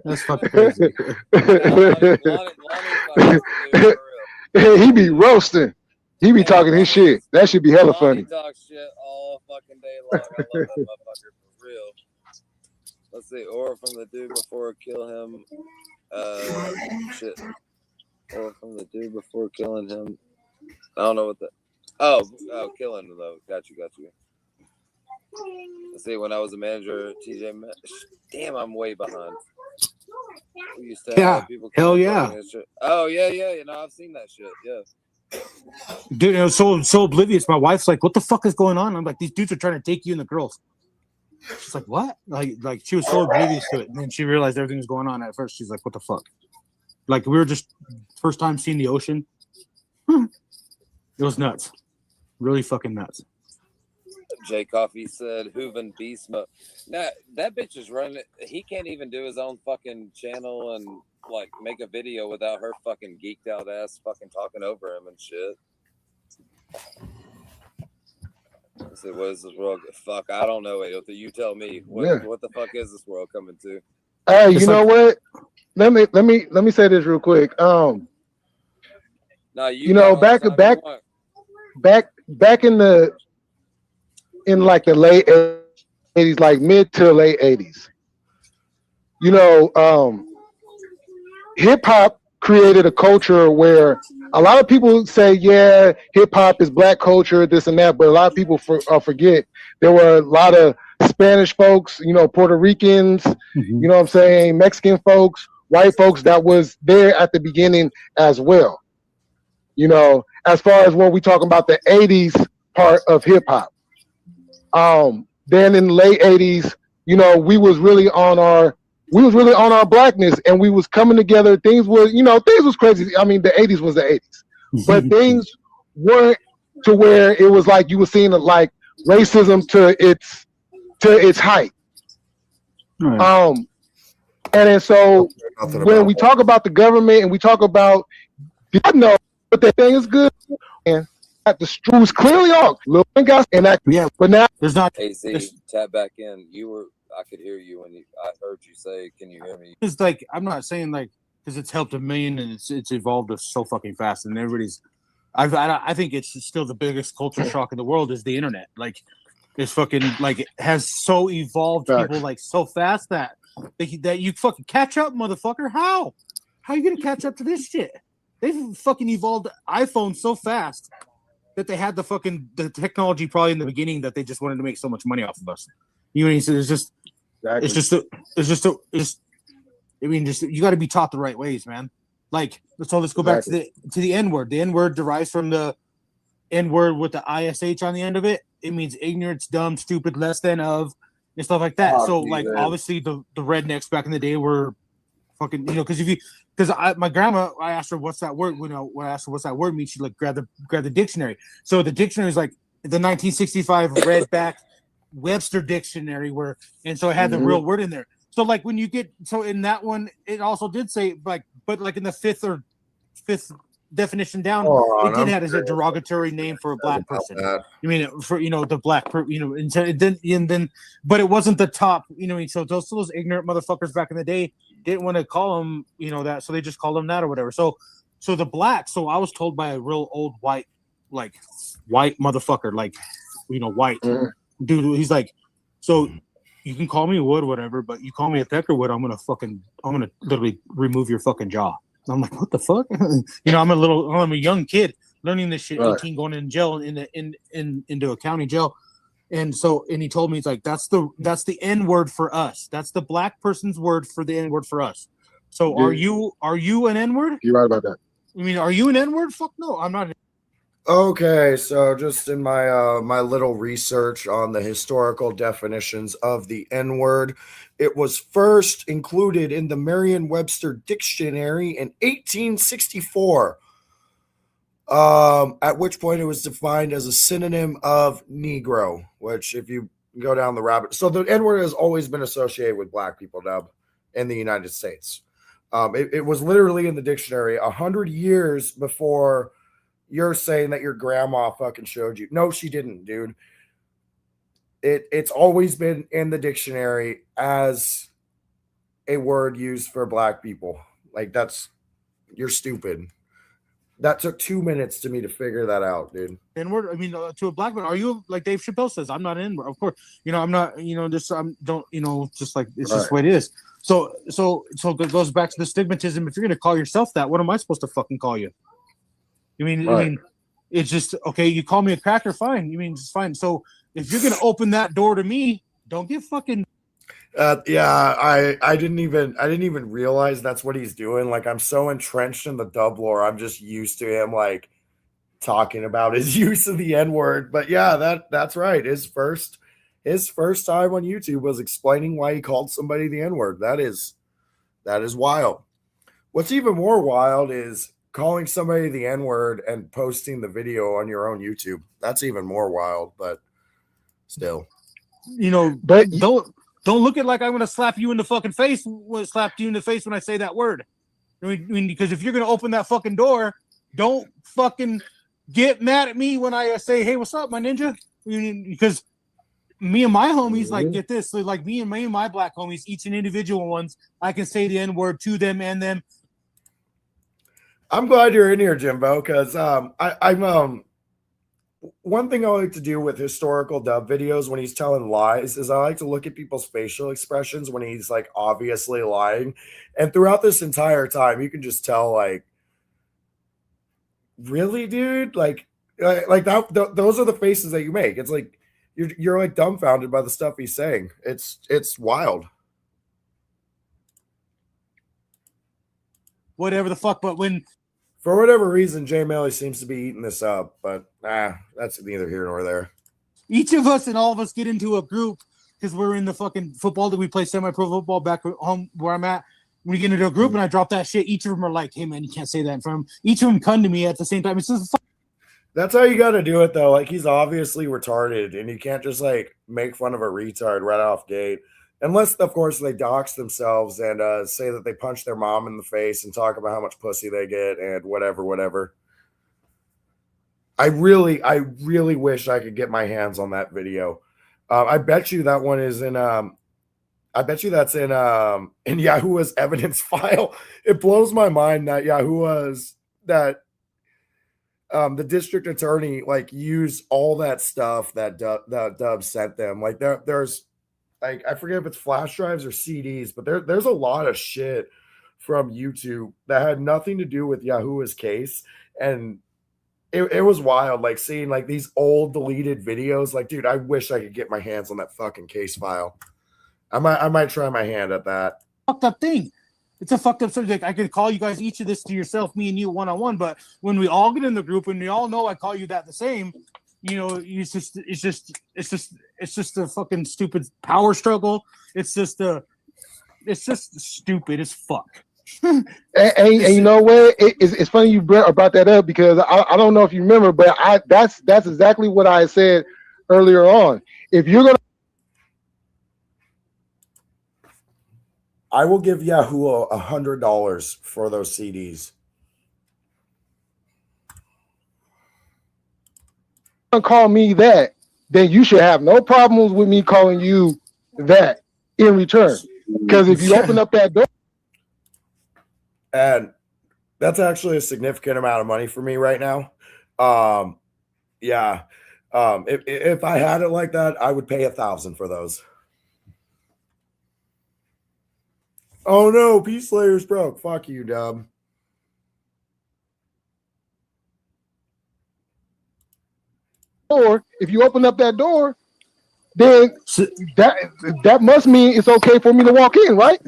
That's fucking crazy. He be roasting. He be talking his shit. That should be hella funny. He talks shit all fucking day long. I love that motherfucker for real. Let's see, or from the dude before kill him. Shit. Or from the dude before killing him. I don't know what the. Oh, killing him though. Got you. Let's see, when I was a manager at TJ Maxx. Damn, I'm way behind. We used to have people. Hell yeah. Oh yeah. You know, I've seen that shit. Yeah. Dude, it was so oblivious. My wife's like, "What the fuck is going on?" I'm like, "These dudes are trying to take you and the girls." She's like, "What?" Like she was so oblivious to it, and then she realized everything was going on. At first, she's like, "What the fuck?" Like we were just first time seeing the ocean. It was nuts, really fucking nuts. Jay Coffee said, "Hooven beast mode." Now that bitch is running. He can't even do his own fucking channel and like make a video without her fucking geeked out ass fucking talking over him and shit. I said, "What is this world?" Fuck, I don't know. You tell me. What the fuck is this world coming to? Hey, you know what? Let me say this real quick. No, back in like the late 80s, like mid to late 80s. You know, hip hop created a culture where a lot of people say, yeah, hip hop is black culture, this and that, but a lot of people forget there were a lot of Spanish folks, you know, Puerto Ricans, you know what I'm saying, Mexican folks, white folks that was there at the beginning as well. You know, as far as when we talking about the 80s part of hip hop. Then in the late 80s, you know, we was really on our blackness and we was coming together. Things was crazy. I mean, the 80s was the 80s. But things weren't to where it was like you were seeing like racism to its height. Right. And then so when we talk about the government and we talk about, I know what that thing is good, and at the was clearly off. Little guys and that, yeah. But now there's not. Hey Z, tap back in. I could hear you when I heard you say, "Can you hear me?" It's like I'm not saying like because it's helped a million and it's evolved so fucking fast and everybody's. I think it's still the biggest culture shock in the world is the internet. Like it's fucking like it has so evolved people like so fast that you fucking catch up, motherfucker. How are you gonna catch up to this shit? They've fucking evolved iPhone so fast that they had the technology probably in the beginning that they just wanted to make so much money off of us. You know what I mean? So it's just Exactly. I mean, just you got to be taught the right ways, man. Like, so let's go back to the N word. The N word derives from the N word with the ISH on the end of it. It means ignorance, dumb, stupid, less than of, and stuff like that. Oh, So, like, Jesus. obviously, the rednecks back in the day were fucking, because my grandma, I asked her what's that word. When I asked her what's that word mean, she like grab the dictionary. So the dictionary is like the 1965 redback Webster dictionary, and so it had the Mhm. real word in there. So like when you get in that one, it also did say like, but like in the fifth definition down, Oh, it did I'm have as a derogatory name for a black person. that. I mean, for the black, and so and then, but it wasn't the top. So those ignorant motherfuckers back in the day didn't want to call them, that, so they just called them that or whatever. So the black. So I was told by a real old white motherfucker, like, white Mhm. dude. He's like, so you can call me Wood, whatever, but you call me a Peckerwood, I'm gonna literally remove your fucking jaw. I'm like, what the fuck? I'm a young kid learning this shit, Right. 18, going in jail into a county jail. And he told me, he's like, that's the N word for us. That's the black person's word for the N word for us. So are you an N word? You're right about that. I mean, are you an N word? Fuck no, I'm not. Okay, so just in my my little research on the historical definitions of the N-word, it was first included in the Merriam-Webster dictionary in 1864. At which point it was defined as a synonym of Negro, which if you go down the rabbit, so the N-word has always been associated with black people, Dub, in the United States. It was literally in the dictionary 100 years before you're saying that your grandma fucking showed you. No, she didn't, dude. It's always been in the dictionary as a word used for black people. Like you're stupid. That took 2 minutes to me to figure that out, dude. N-word. I mean, to a black man, are you, like Dave Chappelle says, I'm not an N-word. Of course, I'm not. Just don't. Just like it's just Right. what it is. So it goes back to the stigmatism. If you're gonna call yourself that, what am I supposed to fucking call you? Right. It's just okay. You call me a cracker, fine. It's fine. So if you're gonna open that door to me, don't get fucking. Yeah, I didn't even realize that's what he's doing. Like I'm so entrenched in the dub lore, I'm just used to him like talking about his use of the N word. But yeah, that's right. His first time on YouTube was explaining why he called somebody the N word. That is wild. What's even more wild is calling somebody the N word and posting the video on your own YouTube. That's even more wild, but still. But Don't look at like I'm gonna slap you in the fucking face. Slap you in the face when I say that word. Because if you're gonna open that fucking door, don't fucking get mad at me when I say, "Hey, what's up, my ninja?" Because me and my homies, like, get this, so like me and my black homies, each and individual ones, I can say the N word to them and them. I'm glad you're in here, Jimbo, because I'm one thing I like to do with historical dub videos when he's telling lies is I like to look at people's facial expressions when he's like obviously lying. And throughout this entire time, you can just tell, like, really, dude? Like those are the faces that you make. It's like you're like dumbfounded by the stuff he's saying. It's wild. Whatever the fuck, but when For whatever reason, Jay Melly seems to be eating this up, but that's neither here nor there. each of us and all of us get into a group because we're in the fucking football that we play semi-pro football back home where I'm at. When you get into a group and I drop that shit, each of them are like, "Hey man, you can't say that in front of him." Each of them come to me at the same time. It's just That's how you got to do it, though. Like, he's obviously retarded, and you can't just like make fun of a retard right off gate, unless, of course, they dox themselves and say that they punch their mom in the face and talk about how much pussy they get and whatever. I really wish I could get my hands on that video. I bet you that one is in. I bet you that's in Yahuwah's evidence file. It blows my mind that Yahuwah's that the district attorney like used all that stuff that Dub sent them. Like there's like I forget if it's flash drives or CDs, but there's a lot of shit from YouTube that had nothing to do with Yahuwah's case, and it was wild, like seeing like these old deleted videos. Like, dude, I wish I could get my hands on that fucking case file. I might try my hand at that. Fucked up thing. It's a fucked up subject. I could call you guys each of this to yourself, me and you one-on-one, but when we all get in the group and we all know I call you that the same, you know, it's just a fucking stupid power struggle. It's just stupid as fuck. And you know what? It's funny you brought that up because I don't know if you remember, but that's exactly what I said earlier on. If you're gonna, I will give Yahoo $100 for those CDs. call me that, then you should have no problems with me calling you that in return. Because if you open up that door, and that's actually a significant amount of money for me right now. Yeah. If I had it like that, I would pay $1,000 for those. Oh no, Peace Slayer's broke. Fuck you, Dub. or if you open up that door, then that must mean it's okay for me to walk in, right?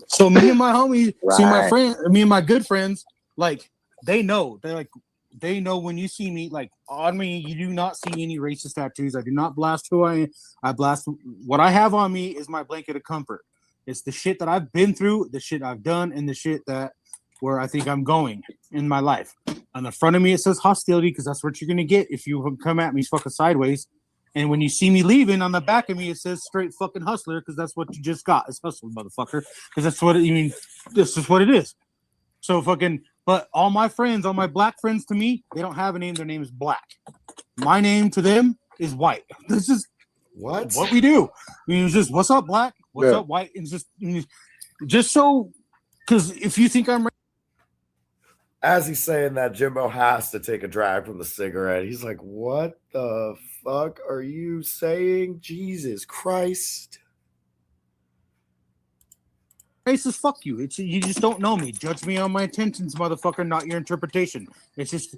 So me and my homie, see my Right. friend, me and my good friends, like they know. They know when you see me, like on me, you do not see any racist tattoos. I do not blast who I am. I blast what I have on me is my blanket of comfort. It's the shit that I've been through, the shit I've done, and the shit that where I think I'm going in my life. On the front of me, it says hostility because that's what you're gonna get if you come at me fucking sideways. And when you see me leaving, on the back of me, it says straight fucking hustler because that's what you just got. It's hustler, motherfucker. Because that's what you mean. This is what it is. So fucking, but all my friends, all my black friends to me, they don't have a name. Their name is Black. My name to them is White. This is what we do. I mean, it's just, what's up, Black? What's up, White? It's just so, because if you think I'm as he's saying that, Jimbo has to take a drag from the cigarette. He's like, what the fuck are you saying? Jesus Christ. racist, fuck you. You just don't know me. Judge me on my intentions, motherfucker, not your interpretation. It's just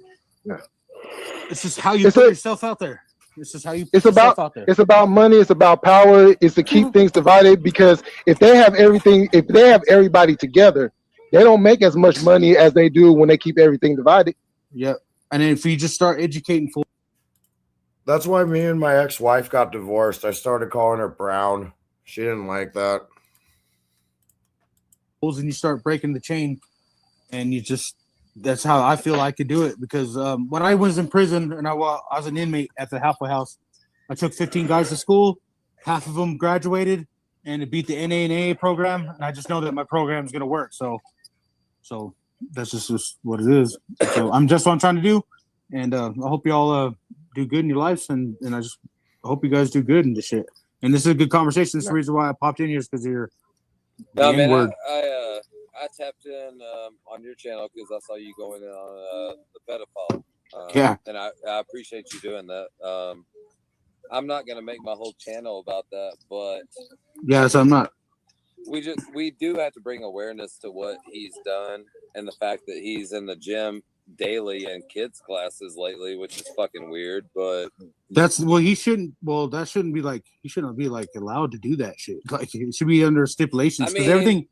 how you put yourself out there. It's just how you put yourself out there. It's about money. It's about power. It's to keep things divided because if they have everybody together, they don't make as much money as they do when they keep everything divided. Yep. And if you just start educating fools. That's why me and my ex-wife got divorced. I started calling her Brown. She didn't like that. And you start breaking the chain, and that's how I feel I could do it. Because when I was in prison and I was an inmate at the halfway house, I took 15 guys to school. Half of them graduated and it beat the NA program. And I just know that my program is going to work. So that's just what it is. So I'm just what I'm trying to do. And I hope you all do good in your lives. And I just hope you guys do good in this shit. And this is a good conversation. This is the reason why I popped in here is because you're no, man, I tapped in on your channel because I saw you going on the pedophile. Yeah. And I appreciate you doing that. I'm not going to make my whole channel about that, but yeah, so I'm not. We do have to bring awareness to what he's done and the fact that he's in the gym daily in kids classes lately, which is fucking weird, but he shouldn't be like, he shouldn't be like allowed to do that shit. Like it should be under stipulations because everything.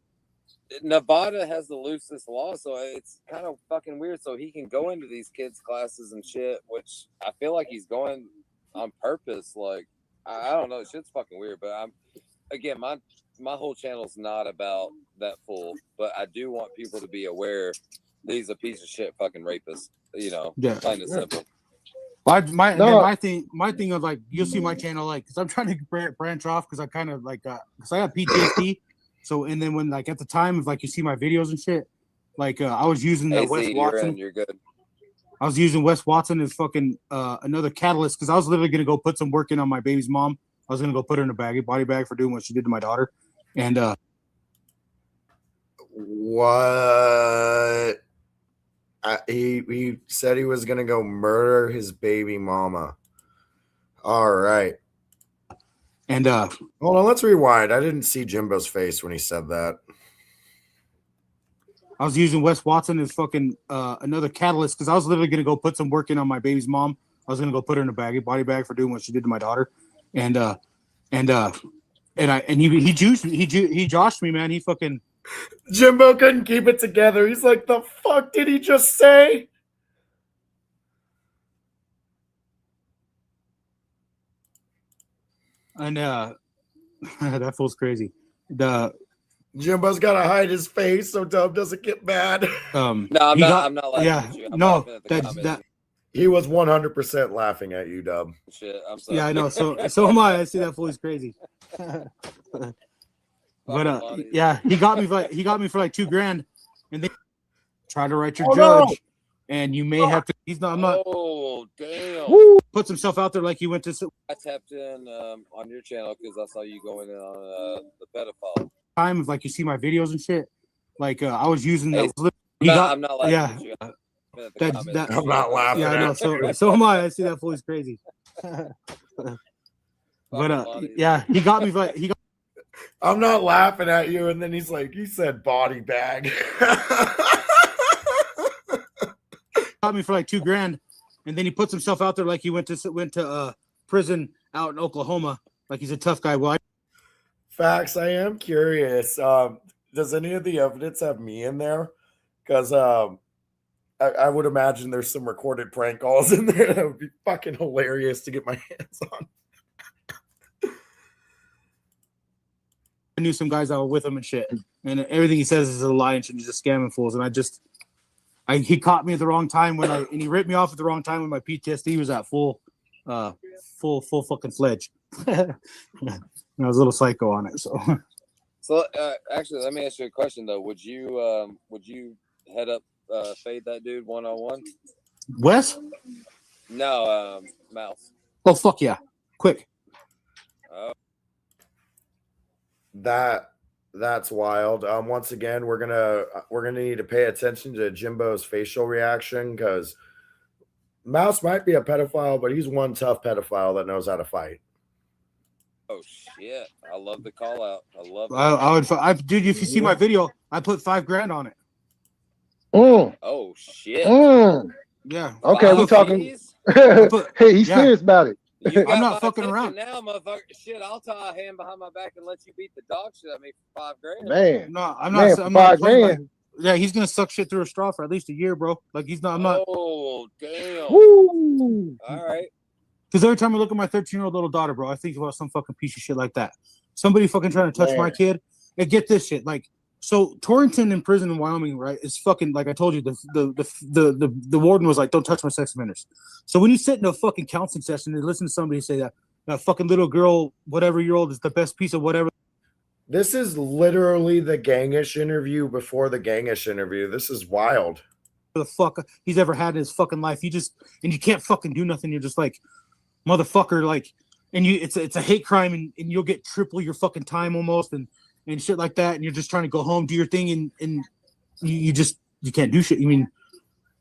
Nevada has the loosest law, so it's kind of fucking weird. So he can go into these kids classes and shit, which I feel like he's going on purpose. Like I don't know, shit's fucking weird. But my whole channel's not about that fool, but I do want people to be aware he's a piece of shit fucking rapist. You know, plain and simple. My thing of like, you'll see my channel like, because I'm trying to branch off because I kind of like because I have PTSD. So and then when like at the time of like you see my videos and shit, like I was using the Wes Watson. You're good. I was using Wes Watson as fucking another catalyst because I was literally gonna go put some work in on my baby's mom. I was gonna go put her in a body bag for doing what she did to my daughter. And what? He said he was gonna go murder his baby mama. All right. And hold on, let's rewind. I didn't see Jimbo's face when he said that. I was using Wes Watson as fucking another catalyst because I was literally gonna go put some work in on my baby's mom. I was gonna go put her in a body bag for doing what she did to my daughter, and he joshed me, man. He fucking Jimbo couldn't keep it together. He's like, the fuck did he just say? and that fool's crazy. Jimbo's gotta hide his face so Dub doesn't get mad. No, I'm not laughing yeah, at you. I'm no, laughing at the comments. He was 100% laughing at you, Dub. Shit, I'm sorry. Yeah, I know. So am I. I see that fool is crazy. But yeah, he got me for like $2,000, and they try to write your judge, and you may have to. He's not. I'm not. Oh damn! Puts himself out there like he went to. I tapped in on your channel because I saw you going in on the pedophile. Time like you see my videos and shit. Like I was using that. I'm not laughing at you. I'm not laughing. Yeah, I know. So am I. I see that fool is crazy. But yeah, he got me. I'm not laughing at you, and then he's like, "You said body bag." Got me for like $2,000, and then he puts himself out there like he went to prison out in Oklahoma, like he's a tough guy. Well, Facts. I am curious. Does any of the evidence have me in there? Because I would imagine there's some recorded prank calls in there that would be fucking hilarious to get my hands on. I knew some guys that were with him and shit, and everything he says is a lie and shit. He's just scamming fools, and he caught me at the wrong time and he ripped me off at the wrong time when my PTSD was at full fucking fledge. I was a little psycho on it, So actually, let me ask you a question though. Would you head up fade that dude 1-on-1? Wes? No, Mouse. Oh fuck yeah, quick. That's wild. Once again, we're gonna need to pay attention to Jimbo's facial reaction because Mouse might be a pedophile, but he's one tough pedophile that knows how to fight. Oh shit! I love the call out. I love it. Dude, if you see my video, I put $5,000 on it. Oh shit! Yeah. Okay, we're talking. Hey, he's serious about it. I'm not fucking around now, motherfucker. Shit, I'll tie a hand behind my back and let you beat the dog shit at me for $5,000. Man, no, I'm man, not. I'm not $5,000. Yeah, he's gonna suck shit through a straw for at least a year, bro. Like he's not. I'm not. Oh damn! Woo. All right. Because every time I look at my 13-year-old little daughter, bro, I think about some fucking piece of shit like that. Somebody fucking trying to touch my kid. And get this shit, like. So Torrington in prison in Wyoming, right, is fucking like I told you, the warden was like, don't touch my sex offenders. So when you sit in a fucking counseling session and listen to somebody say that fucking little girl, whatever year old, is the best piece of whatever. This is literally the Gangish interview before the Gangish interview. This is wild. The fuck he's ever had in his fucking life. You can't fucking do nothing. You're just like, motherfucker, like, and it's a hate crime and you'll get triple your fucking time almost and shit like that, and you're just trying to go home, do your thing, and you can't do shit. I mean,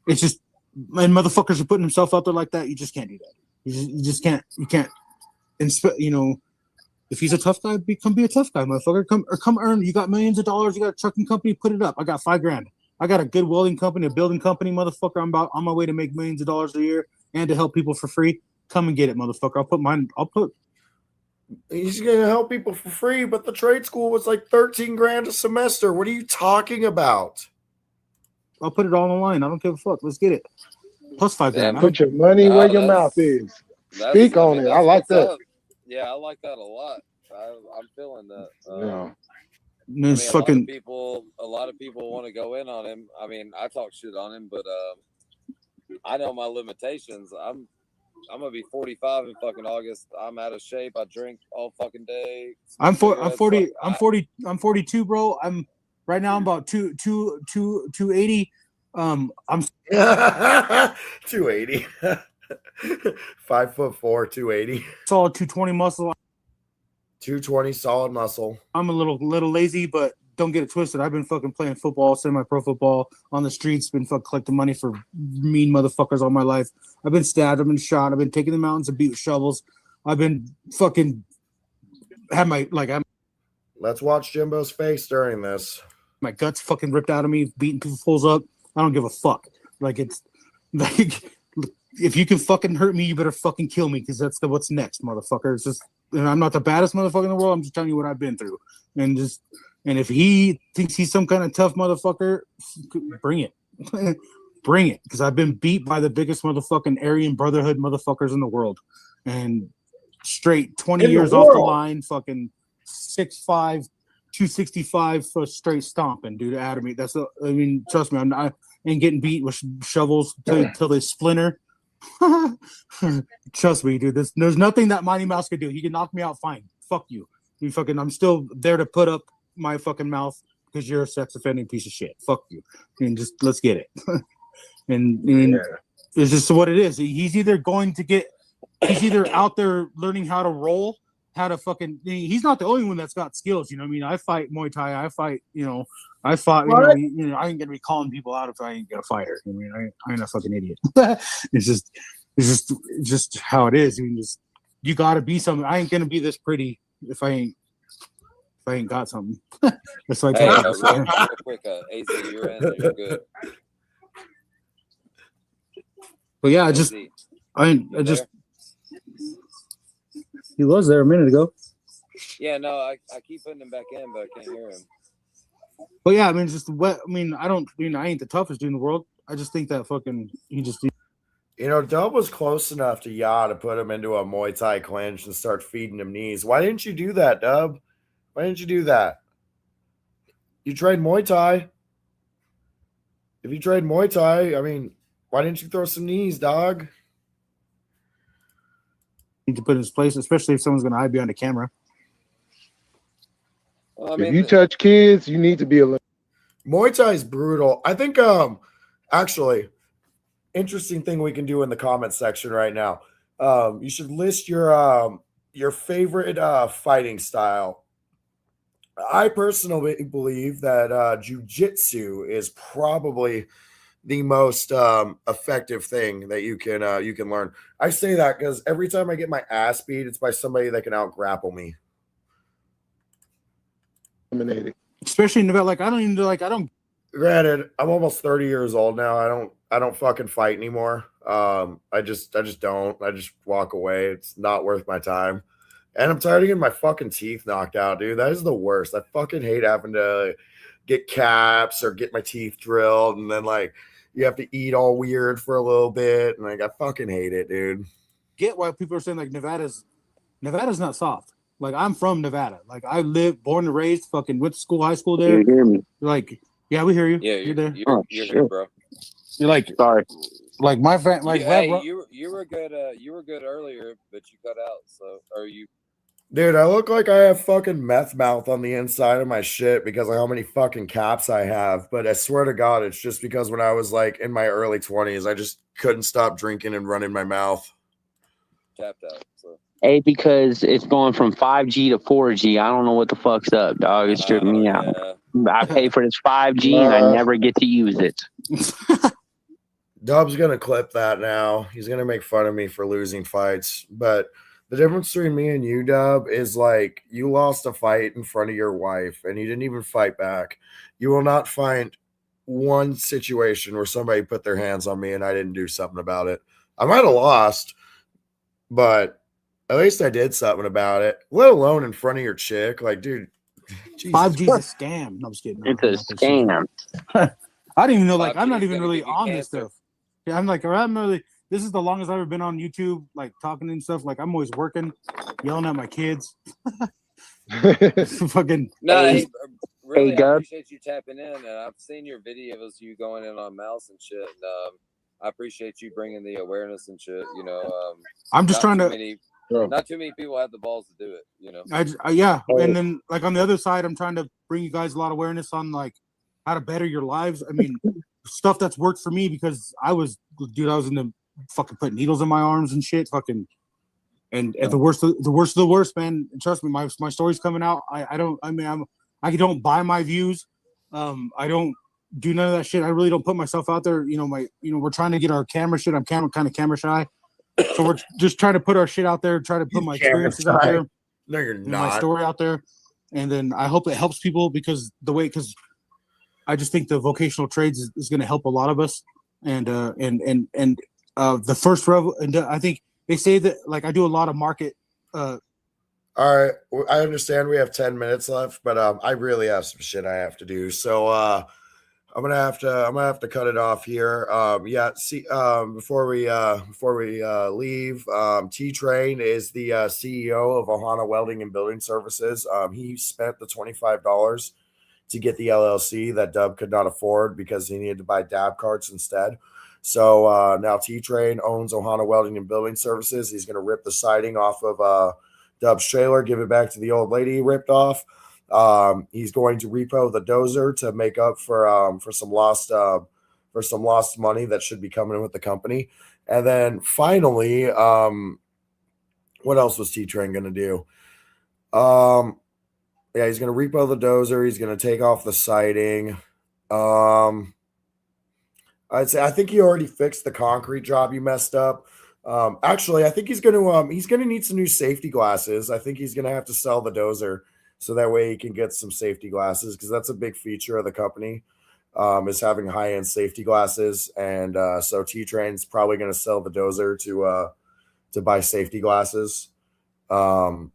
it's just, and motherfuckers are putting himself out there like that. You just can't do that. You just can't. You can't. And if he's a tough guy, be a tough guy, motherfucker. Come earn. You got millions of dollars. You got a trucking company. Put it up. I got $5,000. I got a good welding company, a building company, motherfucker. I'm on my way to make millions of dollars a year and to help people for free. Come and get it, motherfucker. He's going to help people for free, but the trade school was like $13,000 a semester. What are you talking about? I'll put it all on the line. I don't give a fuck. Let's get it. Plus $5,000. Put your money where your mouth is. Speak on it. I like that. Yeah, I like that a lot. I'm feeling that. A lot of people want to go in on him. I mean, I talk shit on him, but I know my limitations. I'm gonna be 45 in fucking August. I'm out of shape. I drink all fucking day. I'm 42, bro. Right now I'm about 280. I'm 280. 5'4", 280. Solid 220 muscle. 220 solid muscle. I'm a little lazy, but don't get it twisted. I've been fucking playing football, semi-pro football on the streets. Been fucking collecting money for mean motherfuckers all my life. I've been stabbed. I've been shot. I've been taking the mountains and beat with shovels. I've been fucking Let's watch Jimbo's face during this. my guts fucking ripped out of me, beating people fools up. I don't give a fuck. Like it's like if you can fucking hurt me, you better fucking kill me because that's what's next, motherfucker. It's just, and I'm not the baddest motherfucker in the world. I'm just telling you what I've been through, and if he thinks he's some kind of tough motherfucker, bring it, bring it, because I've been beat by the biggest motherfucking Aryan Brotherhood motherfuckers in the world, and straight 20 years off the line, fucking 6'5", 265 for straight stomping, dude, out of me. I mean, trust me, I ain't getting beat with shovels till they splinter. Trust me, dude. There's nothing that Mighty Mouse could do. He can knock me out, fine. Fuck you. I'm still there to put up my fucking mouth because you're a sex offending piece of shit. Fuck you. And just let's get it. and it's just what it is. He's either out there learning how to roll, how to fucking. He's not the only one that's got skills. You know what I mean? I fight Muay Thai. I fought. I ain't gonna be calling people out if I ain't a fighter. I mean, I ain't a fucking idiot. It's just how it is. I mean, you gotta be something. I ain't gonna be this pretty if I ain't got something. It's like, hey, real quick, AZ, you're in. You're good. But yeah, I just. He was there a minute ago. Yeah, no, I keep putting him back in, but I can't hear him. But yeah, I mean, I ain't the toughest dude in the world. I just think that fucking Dub was close enough to to put him into a Muay Thai clinch and start feeding him knees. Why didn't you do that, Dub? Why didn't you do that? You trained Muay Thai. If you trained Muay Thai, I mean, why didn't you throw some knees, dog? Need to put in his place, especially if someone's going to hide behind a camera. Well, I mean, if you touch kids, you need to be alone. Muay Thai is brutal. I think, actually, interesting thing we can do in the comment section right now. You should list your favorite fighting style. I personally believe that jiu-jitsu is probably the most effective thing that you can learn. I say that because every time I get my ass beat, it's by somebody that can out grapple me. Especially in Nevada, like I don't. Granted, I'm almost 30 years old now. I don't fucking fight anymore. I just don't. I just walk away. It's not worth my time. And I'm tired of getting my fucking teeth knocked out, dude. That is the worst. I fucking hate having to get caps or get my teeth drilled, and then like you have to eat all weird for a little bit, and like I fucking hate it, dude. Get why people are saying like Nevada's not soft. Like I'm from Nevada. Like I lived, born and raised, fucking went to school, high school there. You hear me? Like, yeah, we hear you. Yeah, you're there. You're here, bro. You're like, sorry. Like my friend, like you were good. You were good earlier, but you cut out. So are you? Dude, I look like I have fucking meth mouth on the inside of my shit because of how many fucking caps I have. But I swear to God, it's just because when I was like in my early 20s, I just couldn't stop drinking and running my mouth. Tapped out. So. Hey, because it's going from 5G to 4G. I don't know what the fuck's up, dog. It's tripping me out. I pay for this 5G and I never get to use it. Dub's going to clip that now. He's going to make fun of me for losing fights. But the difference between me and you, Dub, is like you lost a fight in front of your wife and you didn't even fight back. You will not find one situation where somebody put their hands on me and I didn't do something about it. I might have lost, but at least I did something about it, let alone in front of your chick. Like, dude, 5G's a scam. No, I'm just kidding. It's a scam. I didn't even know, like, 5G I'm not is even gonna really give you on this cancer. stuff. Yeah, I'm like, this is the longest I've ever been on YouTube, like, talking and stuff. Like, I'm always working, yelling at my kids. Fucking. No, really, Dub. I appreciate you tapping in, and I've seen your videos, you going in on Mouse and shit. And I appreciate you bringing the awareness and shit. You know, I'm just trying to. Not too many people have the balls to do it. You know. Yeah, and then like on the other side, I'm trying to bring you guys a lot of awareness on like how to better your lives. I mean, stuff that's worked for me because I was in the fucking putting needles in my arms and shit, fucking. And at the worst of the worst, man. Trust me, my story's coming out. I don't buy my views. I don't do none of that shit. I really don't put myself out there. We're trying to get our camera shit. I'm kind of camera shy, so we're just trying to put our shit out there. Try to put my experiences out there. No, you're not. My story out there, and then I hope it helps people because I just think the vocational trades is going to help a lot of us. And the first and I think they say that, like, I do a lot of market. All right, I understand we have 10 minutes left, but I really have some shit I have to do. So I'm gonna have to cut it off here. Yeah. See, before we leave, T Train is the CEO of Ohana Welding and Building Services. He spent the $25 to get the LLC that Dub could not afford because he needed to buy dab carts instead. So now T Train owns Ohana Welding and Building Services. He's gonna rip the siding off of Dub's trailer, give it back to the old lady he ripped off. He's going to repo the dozer to make up for some lost money that should be coming in with the company. And then finally, what else was T Train going to do? Yeah, he's going to repo the dozer. He's going to take off the siding. I think he already fixed the concrete job you messed up. Actually, I think he's going to need some new safety glasses. I think he's going to have to sell the dozer so that way he can get some safety glasses, because that's a big feature of the company, is having high-end safety glasses. And so T-Train's probably going to sell the dozer to buy safety glasses. So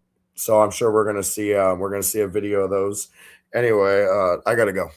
I'm sure we're going to see a video of those. Anyway, I got to go.